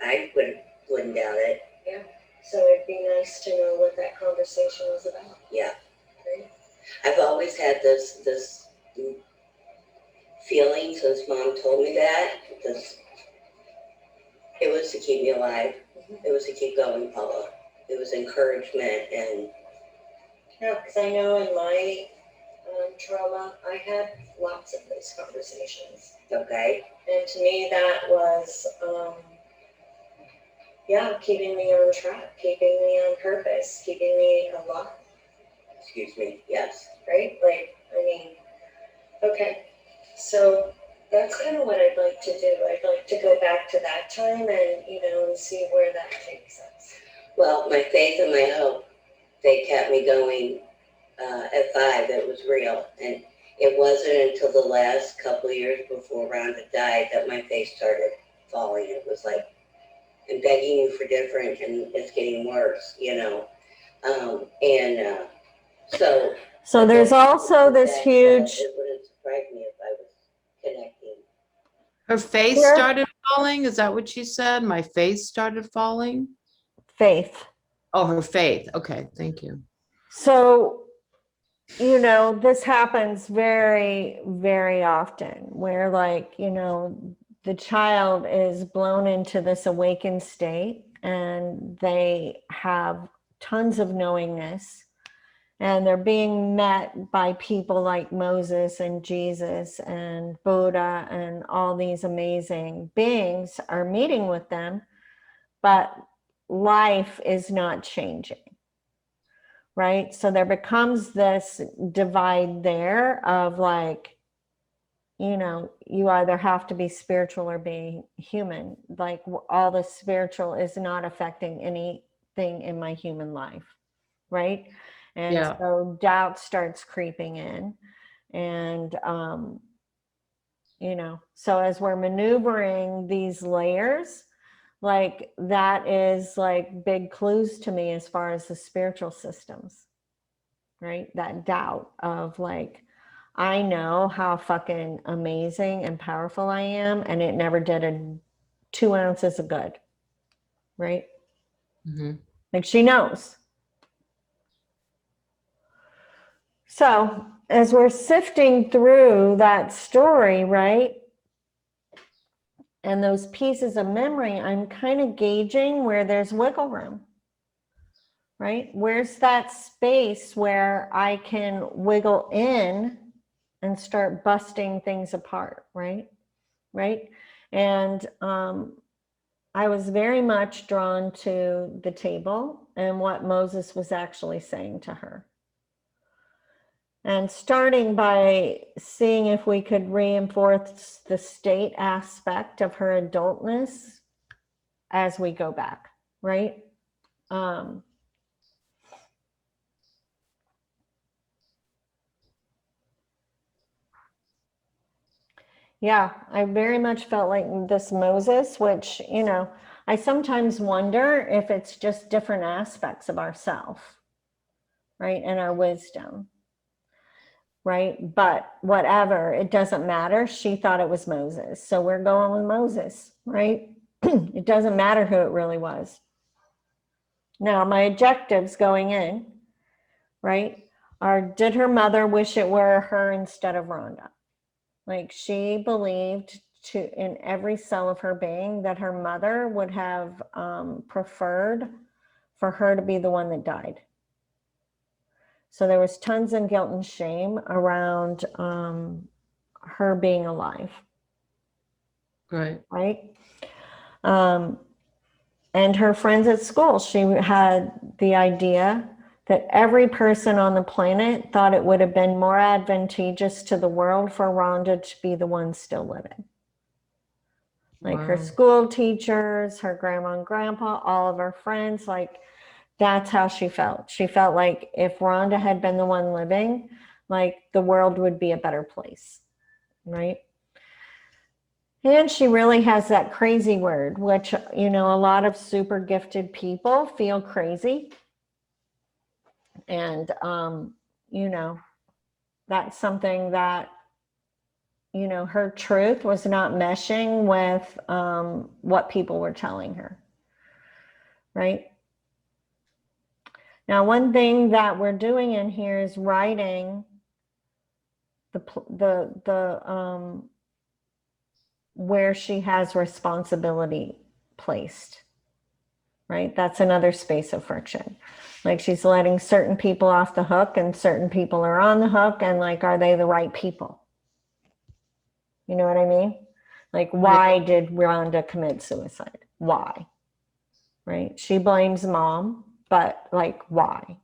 I wouldn't doubt it. Yeah. So it'd be nice to know what that conversation was about. Yeah. Right? I've always had this feeling since Mom told me that. It was to keep me alive. Mm-hmm. It was to keep going, Paula. It was encouragement and. Yeah, because I know in my trauma, I had lots of those conversations. Okay. And to me, that was, keeping me on track, keeping me on purpose, keeping me alive. Excuse me, yes. Right? Okay. So that's kind of what I'd like to do. I'd like to go back to that time and see where that takes us. Well, my faith and my hope, they kept me going at 5. It was real. And it wasn't until the last couple of years before Rhonda died that my faith started falling. It was like, I'm begging you for different and it's getting worse, So there's also this huge. It wouldn't surprise me if I was Her face Here. started falling? Is that what she said? My face started falling? Faith. Oh, her faith. Okay, thank you. So, you know, this happens very, very often where, like, you know, the child is blown into this awakened state and they have tons of knowingness, and they're being met by people like Moses and Jesus and Buddha, and all these amazing beings are meeting with them, but life is not changing. Right? So there becomes this divide there of, like, you know, you either have to be spiritual or be human. Like, all the spiritual is not affecting anything in my human life. Right? And Yeah. so doubt starts creeping in. And, you know, so as we're maneuvering these layers, like, that is like big clues to me as far as the spiritual systems. Right? That doubt of, like, I know how fucking amazing and powerful I am, and it never did 2 ounces of good. Right? Mhm. Like, she knows. So as we're sifting through that story, right, and those pieces of memory, I'm kind of gauging where there's wiggle room. Right? Where's that space where I can wiggle in and start busting things apart, right? Right? And I was very much drawn to the table and what Moses was actually saying to her. And starting by seeing if we could reinforce the state aspect of her adultness as we go back, right? Yeah, I very much felt like this Moses, which, you know, I sometimes wonder if it's just different aspects of ourself, right? And our wisdom, right? But whatever, it doesn't matter. She thought it was Moses. So we're going with Moses, right? It doesn't matter who it really was. Now, my objectives going in, right, are, did her mother wish it were her instead of Rhonda? Like, she believed in every cell of her being that her mother would have preferred for her to be the one that died. So there was tons of guilt and shame around her being alive. Right. Right. And her friends at school, she had the idea that every person on the planet thought it would have been more advantageous to the world for Rhonda to be the one still living. Like, her Wow. school teachers, her grandma and grandpa, all of her friends, like, that's how she felt. She felt like if Rhonda had been the one living, like, the world would be a better place, right? And she really has that crazy word, which, you know, a lot of super gifted people feel crazy. And, you know, that's something that, you know, her truth was not meshing with what people were telling her, right? Now, one thing that we're doing in here is writing the where she has responsibility placed, right? That's another space of friction. Like, she's letting certain people off the hook and certain people are on the hook, and, like, are they the right people? You know what I mean? Like, why did Rhonda commit suicide? Why? Right? She blames mom, but, like, why?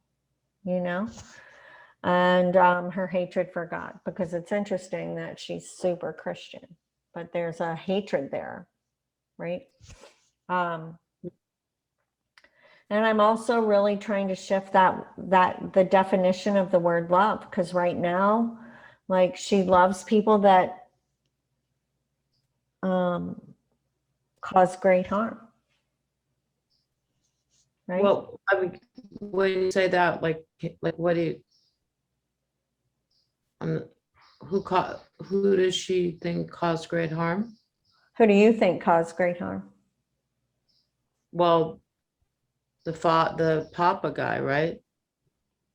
You know? And her hatred for God, because it's interesting that she's super Christian, but there's a hatred there, right? And I'm also really trying to shift that the definition of the word love, because right now, like, she loves people that cause great harm. Right? Well, I mean, when you say that, like what do you, who does she think caused great harm? Who do you think caused great harm? Well, the papa guy, right?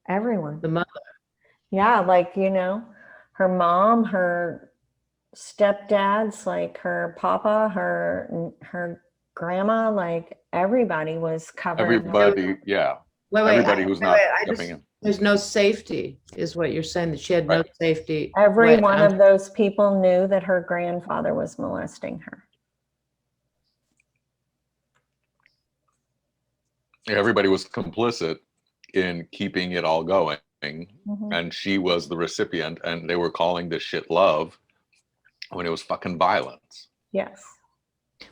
Everyone. The mother. Yeah, like, her mom, her stepdads, like her papa, her grandma, like everybody was covered. Everybody, yeah. Wait, Everybody who's not I stepping in. there's no safety, is what you're saying, that she had no Right. safety. Every Wait, one I'm- of those people knew that her grandfather was molesting her. Everybody was complicit in keeping it all going. Mhm. And she was the recipient, and they were calling this shit love when it was fucking violence. Yes.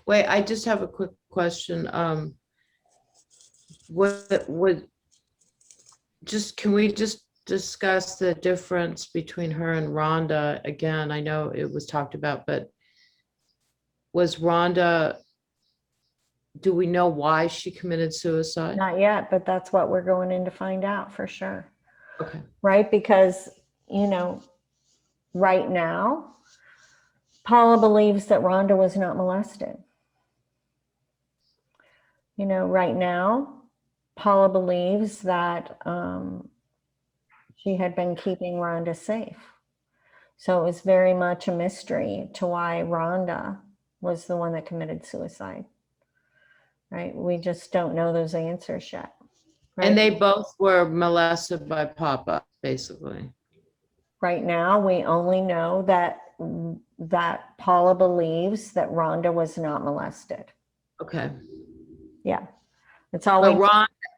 Wait, I just have a quick question. Can we just discuss the difference between her and Rhonda? Again, I know it was talked about, but was Rhonda, do we know why she committed suicide? Not yet, but that's what we're going in to find out for sure. Okay. Right? Because, right now, Paula believes that Rhonda was not molested. Right now, Paula believes that she had been keeping Rhonda safe. So it was very much a mystery to why Rhonda was the one that committed suicide. Right? We just don't know those answers yet. Right? And they both were molested by Papa, basically. Right now, we only know that Paula believes that Rhonda was not molested. Okay. Yeah, that's all But we.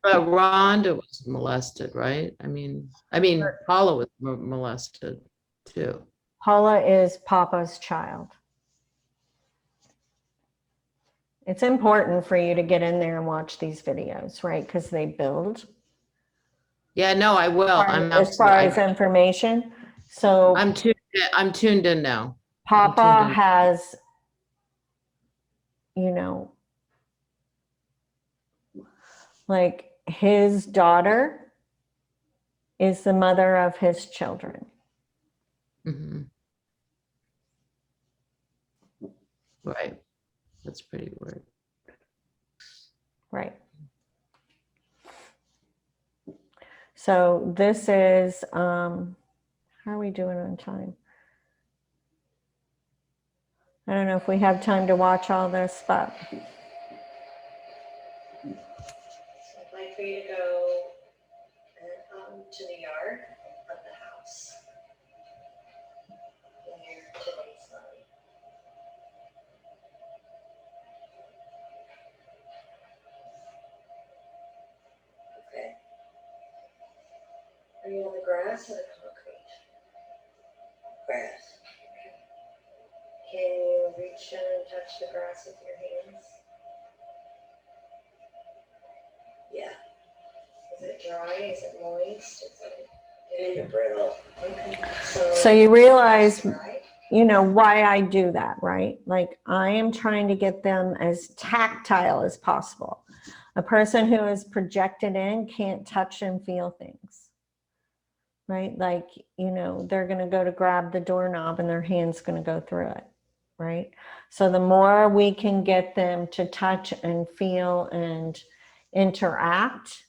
Rhonda was molested, right? I mean, Paula was molested too. Paula is Papa's child. It's important for you to get in there and watch these videos, right? Because they build. Yeah, no, I will. As far as information. So I'm tuned in now. Papa has, like his daughter is the mother of his children. Mhm. Right. That's pretty weird. Right. So this is, how are we doing on time? I don't know if we have time to watch all this, but. So I'd like for you to go to the yard of the house. Near today's line. Okay. Are you on the grass or the concrete? Grass. Can you reach down and touch the grass with your hands? Yeah. Is it dry? Is it moist? Is it kind of brittle? Okay. So you realize, Right? why I do that, right? Like I am trying to get them as tactile as possible. A person who is projected in can't touch and feel things, right? Like, they're going to go to grab the doorknob and their hand's going to go through it, right? So the more we can get them to touch and feel and interact,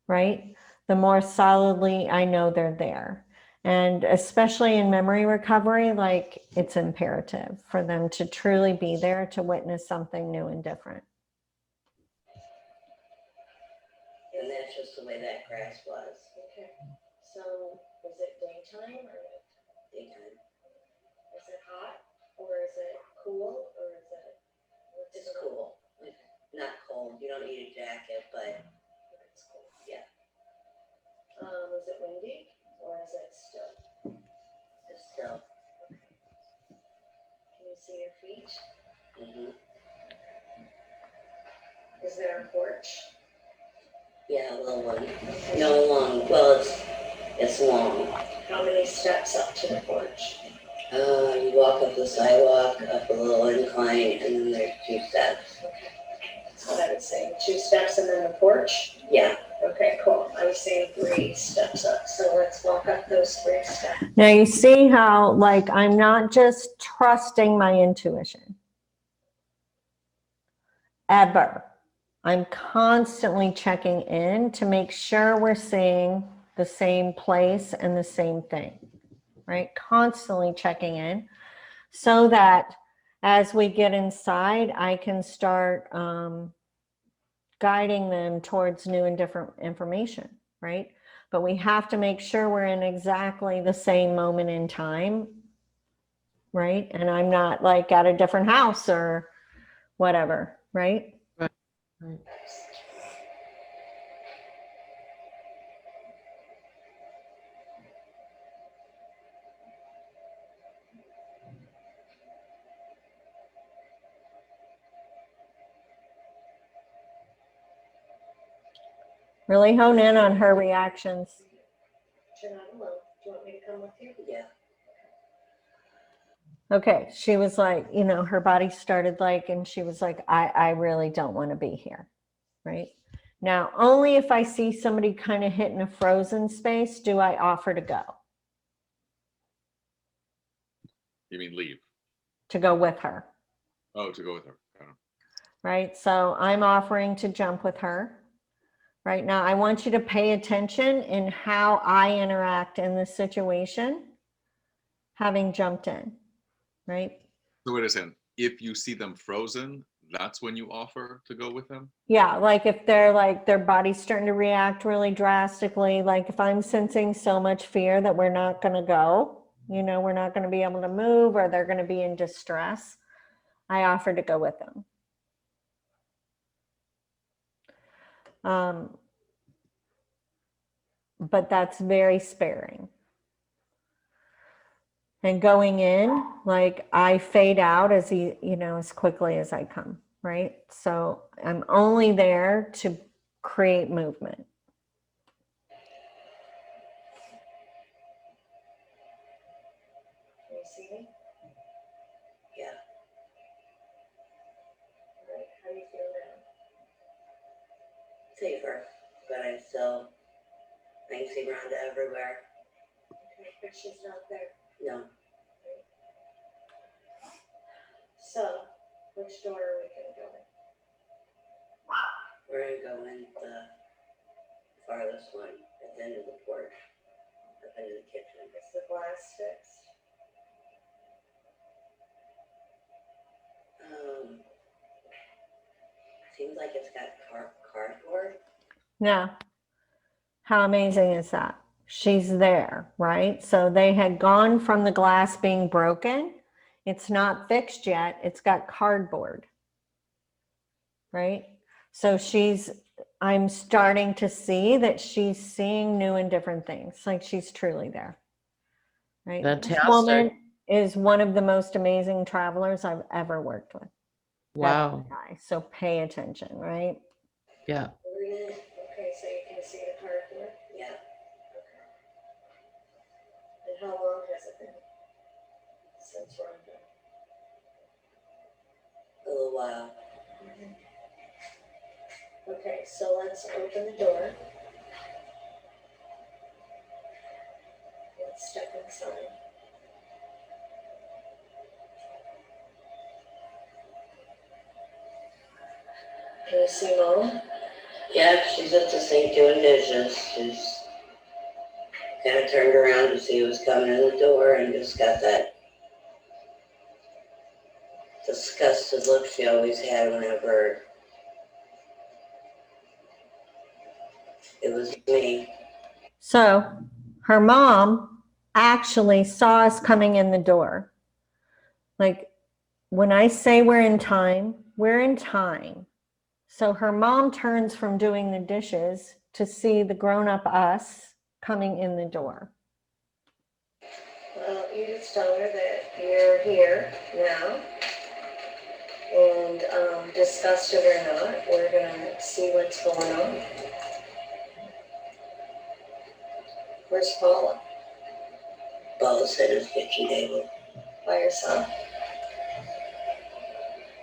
right? The more solidly I know they're there. And especially in memory recovery, like it's imperative for them to truly be there to witness something new and different. And that's just the way that grass was. Okay. So is it daytime or Daytime. is it hot or is it cool or is it? It's cool. Not cold. You don't need a jacket, but It's cool. yeah. Is it windy or is it still? It's still. Can you see your feet? Mm-hmm. Is there a porch? Yeah, a little one. Okay. No long. Well, it's long. How many steps up to the porch? You walk up the sidewalk, up a little incline, and then there's 2 steps. Okay. That's what I was saying. 2 steps and then the porch? Yeah. Okay, cool. I was saying 3 steps up. So let's walk up those 3 steps. Now you see how, like, I'm not just trusting my intuition, ever. I'm constantly checking in to make sure we're seeing the same place and the same thing, right? Constantly checking in so that as we get inside, I can start guiding them towards new and different information, right? But we have to make sure we're in exactly the same moment in time, right? And I'm not like at a different house or whatever, right? Right. Right. Really hone in on her reactions. You're not alone. Do you want me to come with you? Yeah. Okay, she was like, you know, her body started like, and she was like, I really don't want to be here, right? Now, only if I see somebody kind of hit in a frozen space do I offer to go You mean leave? with her, Oh, to go with her. right? So I'm offering to jump with her. Right now, I want you to pay attention in how I interact in this situation, having jumped in, right? So wait a second. If you see them frozen, that's when you offer to go with them? Yeah, like if they're like their body's starting to react really drastically, like if I'm sensing so much fear that we're not going to go, you know, we're not going to be able to move or they're going to be in distress, I offer to go with them. But that's very sparing. And going in, like I fade out as as quickly as I come, right? So I'm only there to create movement. Can you see me? Yeah. All right. How do you feel now? Safer, but I can see Rhonda everywhere. Okay, but she's not there. No, So, which door are we gonna go in? we're gonna go in the farthest one at the end of the porch, up into the kitchen. Is the glass fixed? Seems like it's got cardboard. Now, how amazing is that? She's there, right? So they had gone from the glass being broken. It's not fixed yet. It's got cardboard, right? So I'm starting to see that she's seeing new and different things. Like she's truly there, right? This Fantastic. woman is one of the most amazing travelers I've ever worked with. Wow. Guy. So pay attention, right? Yeah. Okay, so you can see the cardboard? Yeah, Okay. And how long has it been since Rhonda? a little while. Okay, so let's open the door. Let's step inside. Can you see Mom? Yeah, she's at the sink doing dishes. She's kind of turned around to see who's coming in the door and just got that disgusted look she always had whenever it was me. So her mom actually saw us coming in the door. Like when I say we're in time, we're in time. So her mom turns from doing the dishes to see the grown-up us coming in the door. Well, you just tell her that you're here now. And disgusted or not, we're gonna see what's going on. Where's Paula? Paula's at his kitchen table. By herself?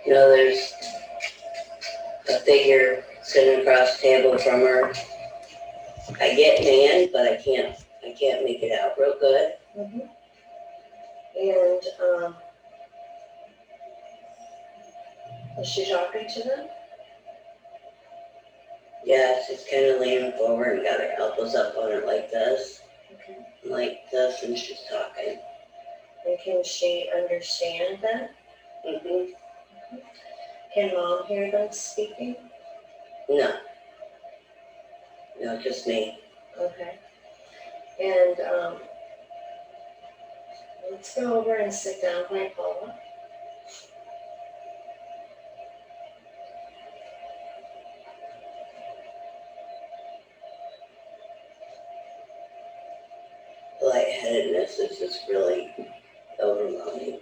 You know, there's a figure sitting across the table from her. I get an hand, but I can't make it out real good. Mm-hmm. And is she talking to them? Yeah, she's kind of leaning forward and got her elbows up on it like this, and she's talking. And can she understand that? Mm-hmm. Can mom hear them speaking? No. No, just me. Okay. And let's go over and sit down by Paula. The lightheadedness is just really overwhelming.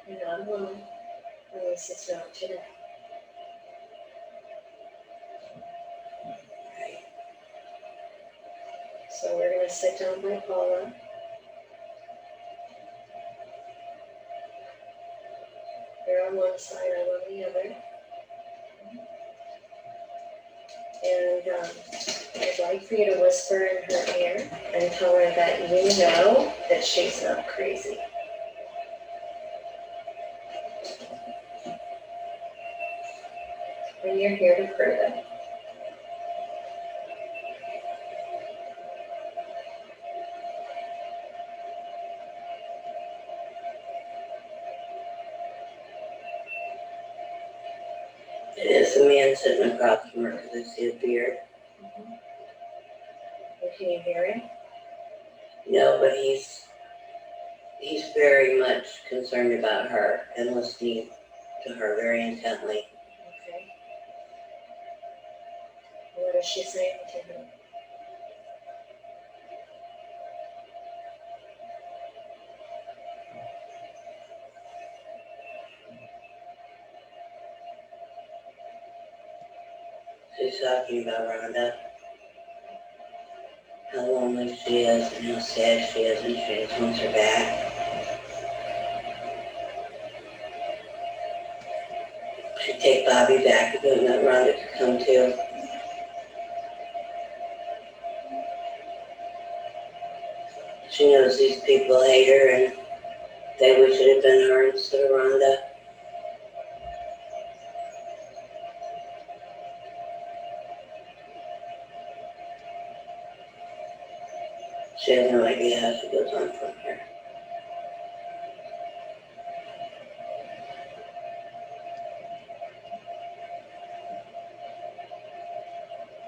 You're not alone. At least it's not today. Right. So we're going to sit down by Paula. You're on one side, I'm on the other. And I'd like for you to whisper in her ear and tell her that you know that she's not crazy. And you're here to prove it. It is a man sitting across from her because I see a beard. And can you hear him? No, but he's very much concerned about her and listening to her very intently. Okay. What is she saying to him? She's talking about Rhonda, how lonely she is and how sad she is, and she just wants her back. She'd take Bobby back if it meant Rhonda could come too. She knows these people hate her and they wish it had been her instead of Rhonda. She has no idea how she goes on from here.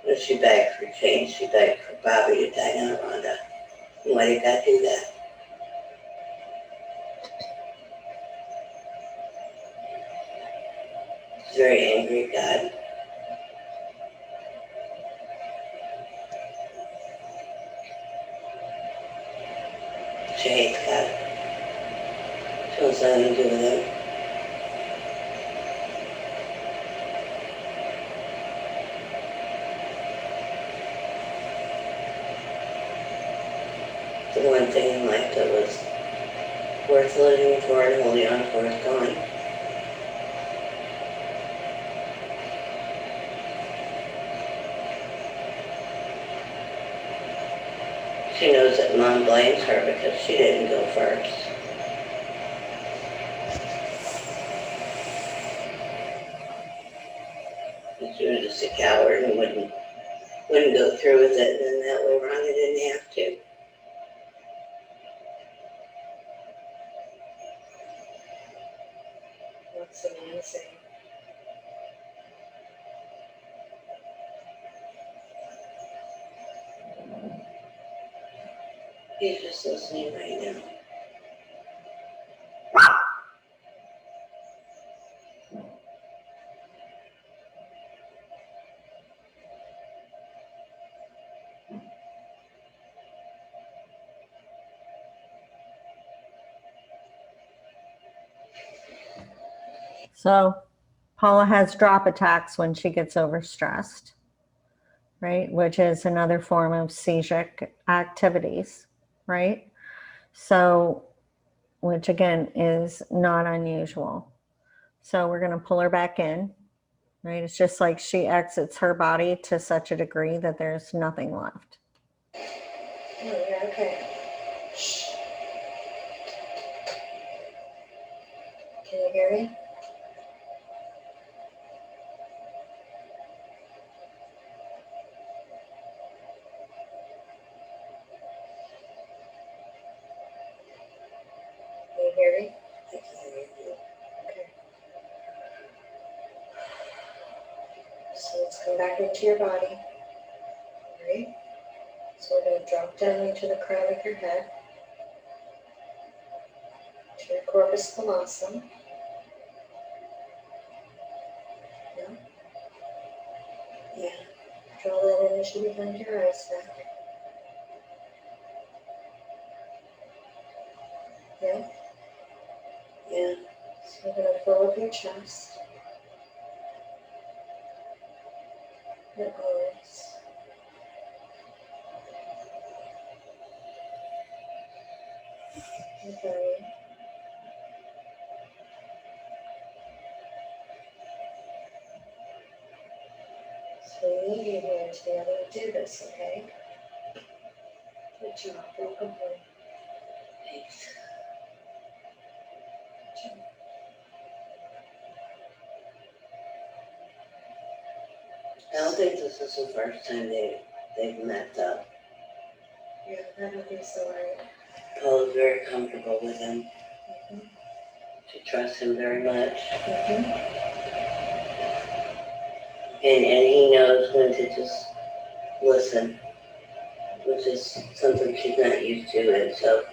If she begged for change, she begged for Bobby to die on Rhonda. And why did God do that? She's very angry at God. She hates God. She wants nothing to do with him. The one thing in life that was worth living for and holding on for is gone. She knows that Mom blames her because she didn't go first. She was just a coward and wouldn't go through with it, and then that way Rhonda didn't have to. What's the man saying? He's just listening right now. So Paula has drop attacks when she gets overstressed, right? Which is another form of seizure activities, right? So, which again is not unusual. So we're going to pull her back in, right? It's just like she exits her body to such a degree that there's nothing left. Oh, yeah, okay. Shh. Can you hear me? Can you hear me? I can hear you. Okay. So let's come back into your body. All right. So we're going to drop down into the crown of your head, to your corpus callosum. Yeah. Yeah. Draw that energy behind your eyes back. Yeah. Yeah. So we're going to fill up your chest, your arms, your belly. So we need you here to be able to do this, okay? Good job. Welcome home. Thanks. Good job. I don't think this is the first time they've met up. Yeah, I don't think so, right? Paul's very comfortable with him. Mm-hmm. She trusts him very much. Mm-hmm. And he knows when to just listen, which is something she's not used to, and so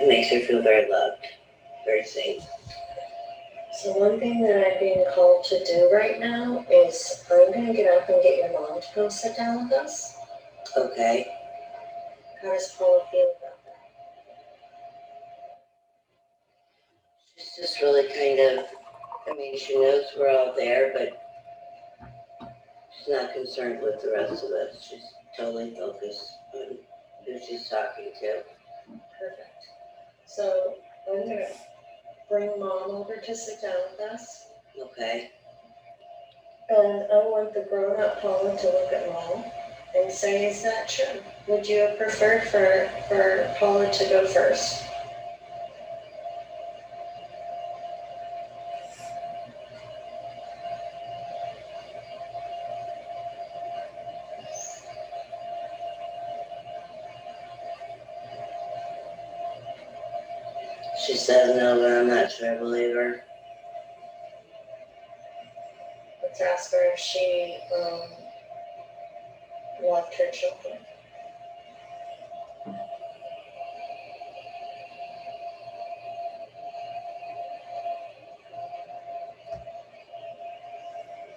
it makes her feel very loved, very safe. So one thing that I'm being called to do right now is I'm going to get up and get your mom to go sit down with us. Okay. How does Paula feel about that? She's just really kind of, I mean, she knows we're all there, but she's not concerned with the rest of us. She's totally focused on who she's talking to. Perfect. So I'm going to bring mom over to sit down with us. Okay. And I want the grown-up Paula to look at mom and say, is that true? Would you have preferred for Paula to go first? She says no, but I'm not sure I believe her. Let's ask her if she loved her children.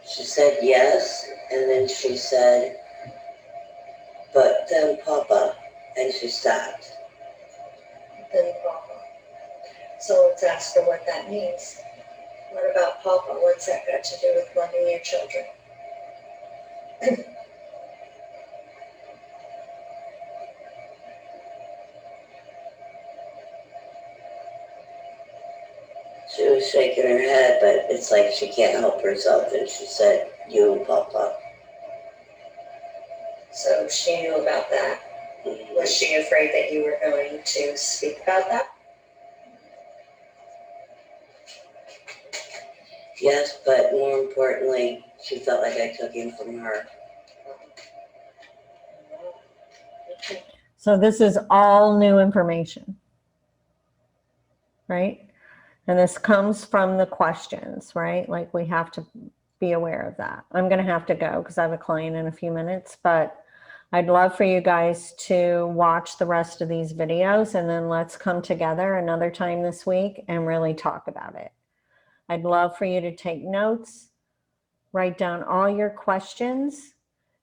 She said yes, and then she said, but then Papa, and she stopped. Then Papa. So let's ask her what that means. What about Papa? What's that got to do with loving your children? She was shaking her head, but it's like she can't help herself, and she said, you and Papa. So she knew about that. Was she afraid that you were going to speak about that? Yes, but more importantly, she felt like I took him from her. So this is all new information, right? And this comes from the questions, right? Like we have to be aware of that. I'm going to have to go because I have a client in a few minutes, but I'd love for you guys to watch the rest of these videos and then let's come together another time this week and really talk about it. I'd love for you to take notes, write down all your questions,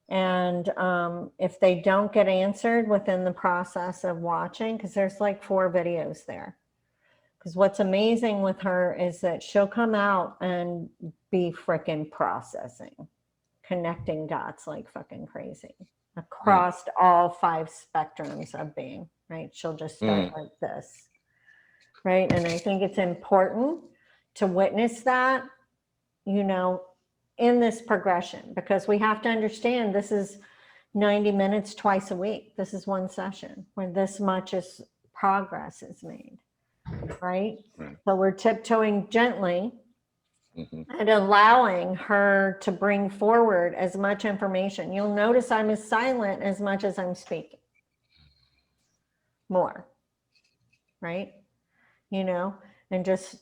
and if they don't get answered within the process of watching, because there's like 4 videos there. Because what's amazing with her is that she'll come out and be freaking processing, connecting dots like fucking crazy across all 5 spectrums of being, right? She'll just start like this, right? And I think it's important to witness that, you know, in this progression, because we have to understand this is 90 minutes twice a week. This is one session where this much is progress is made. right? Right. So we're tiptoeing gently Mhm. and allowing her to bring forward as much information. You'll notice I'm as silent as much as I'm speaking. More, right? You know, and just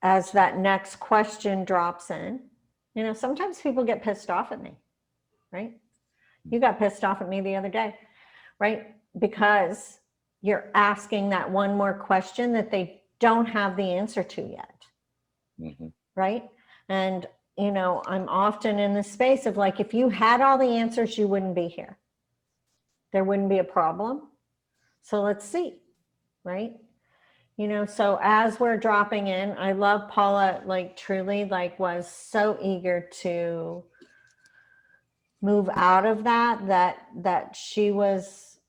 as that next question drops in, you know, sometimes people get pissed off at me, right? You got pissed off at me the other day, right? Because you're asking that one more question that they don't have the answer to yet, Mhm. right? And, you know, I'm often in the space of like, if you had all the answers, you wouldn't be here. There wouldn't be a problem. So let's see, right? You know, so as we're dropping in, I love Paula, like truly like was so eager to move out of that she was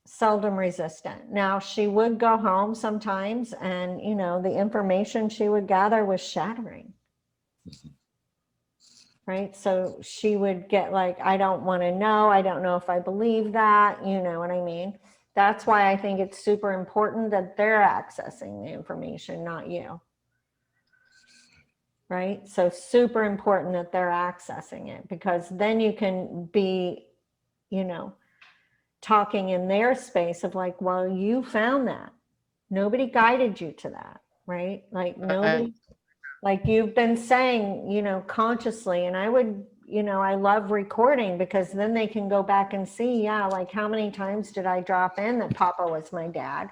seldom resistant. Now she would go home sometimes and, you know, the information she would gather was shattering. Right? So she would get like, I don't want to know. I don't know if I believe that, you know what I mean? That's why I think it's super important that they're accessing the information, not you. Right? So super important that they're accessing it, because then you can be, you know, talking in their space of like, well, you found that. Nobody guided you to that, right? Like nobody, like you've been saying, you know, consciously, and I would, you know, I love recording because then they can go back and see, yeah, like how many times did I drop in that Papa was my dad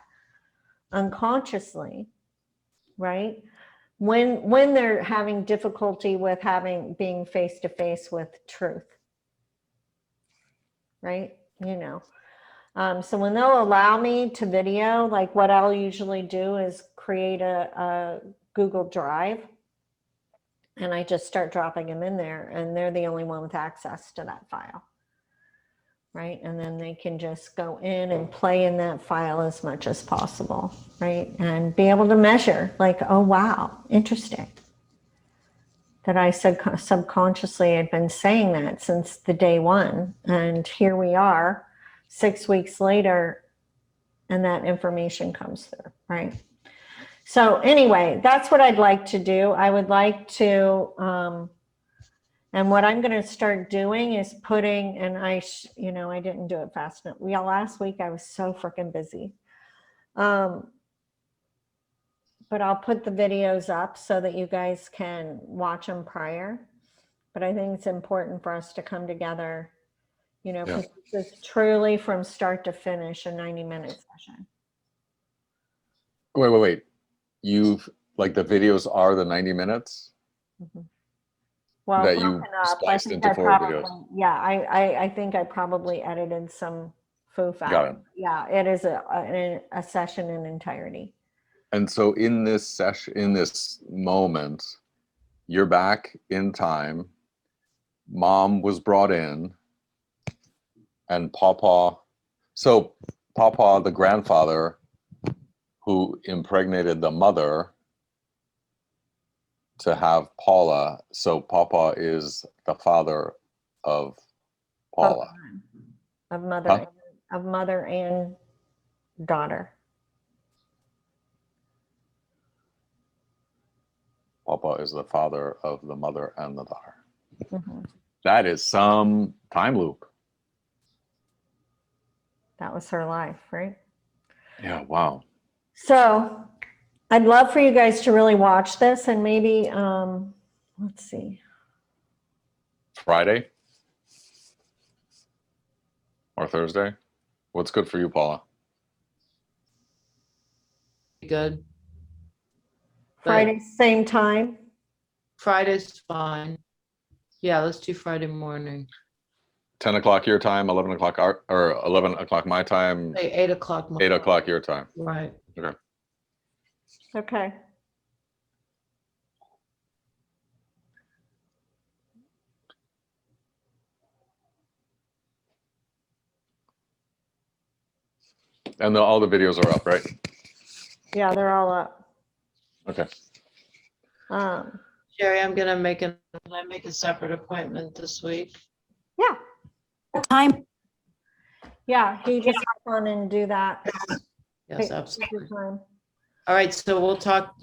unconsciously, right? When they're having difficulty with being face to face with truth, right? You know, so when they'll allow me to video, like what I'll usually do is create a Google Drive, and I just start dropping them in there, and they're the only one with access to that file, right? And then they can just go in and play in that file as much as possible, right? And be able to measure like, oh, wow, interesting. That I subconsciously had been saying that since the day one. And here we are 6 weeks later, and that information comes through, right? So anyway, that's what I'd like to do. I would like to, and what I'm going to start doing is putting, and you know, I didn't do it fast enough. Last week I was so freaking busy. But I'll put the videos up so that you guys can watch them prior. But I think it's important for us to come together, you know, because this is truly from start to finish a 90-minute session. Wait. You've like the videos are the 90 minutes Mm-hmm. Well, that you broken up. I spliced think into I 4 probably, videos. yeah, I think I probably edited some foo-fa. Got it. Yeah, it is a session in entirety. And so in this session, in this moment, you're back in time. Mom was brought in, and Papa. So Papa, the grandfather who impregnated the mother to have Paula. So Papa is the father of Paula. Of mother, Huh? of mother and daughter. Papa is the father of the mother and the daughter. Mm-hmm. That is some time loop. That was her life, right? Yeah, wow. So I'd love for you guys to really watch this, and maybe, let's see. Friday or Thursday? What's good for you, Paula? Good. Friday, same time. Friday's fine. Yeah, let's do Friday morning. 10 o'clock your time, 11 o'clock or 11 o'clock my time, Say 8 o'clock. 8 o'clock your time. Right. Okay. Okay. And all the videos are up, right? Yeah, they're all up. Okay. Cherie, I'm gonna make a separate appointment this week. Yeah. Time. Yeah, you just hop on and do that. Yes, Take absolutely. your time. All right, so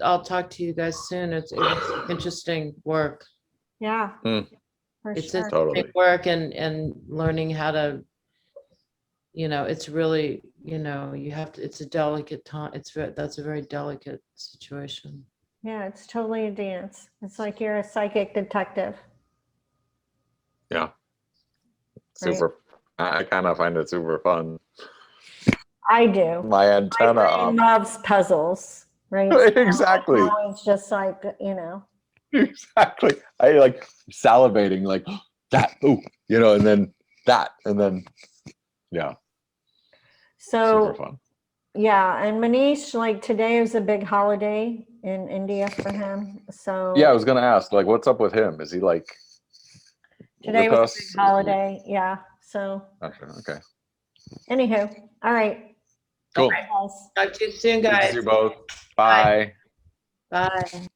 I'll talk to you guys soon. It's interesting work. Yeah. Hmm. For It's sure. interesting work and learning how to, it's really, you have to, it's a delicate time. That's a very delicate situation. Yeah, it's totally a dance. It's like you're a psychic detective. Yeah. Right. Super. I kind of find it super fun. I do. My antenna My up. brain loves puzzles, right? So Exactly. I'm always just like, Exactly. I like salivating, like that, oh, and then that, and then, yeah, super So fun. yeah, and Manish, like today is a big holiday in India for him. So Yeah, I was gonna ask, like, what's up with him? Is he like today with was a us? big holiday. Yeah. So Okay. anywho, all right. Cool. Bye, guys. Talk to you soon, Good to guys. see you both. Bye. Bye. Bye.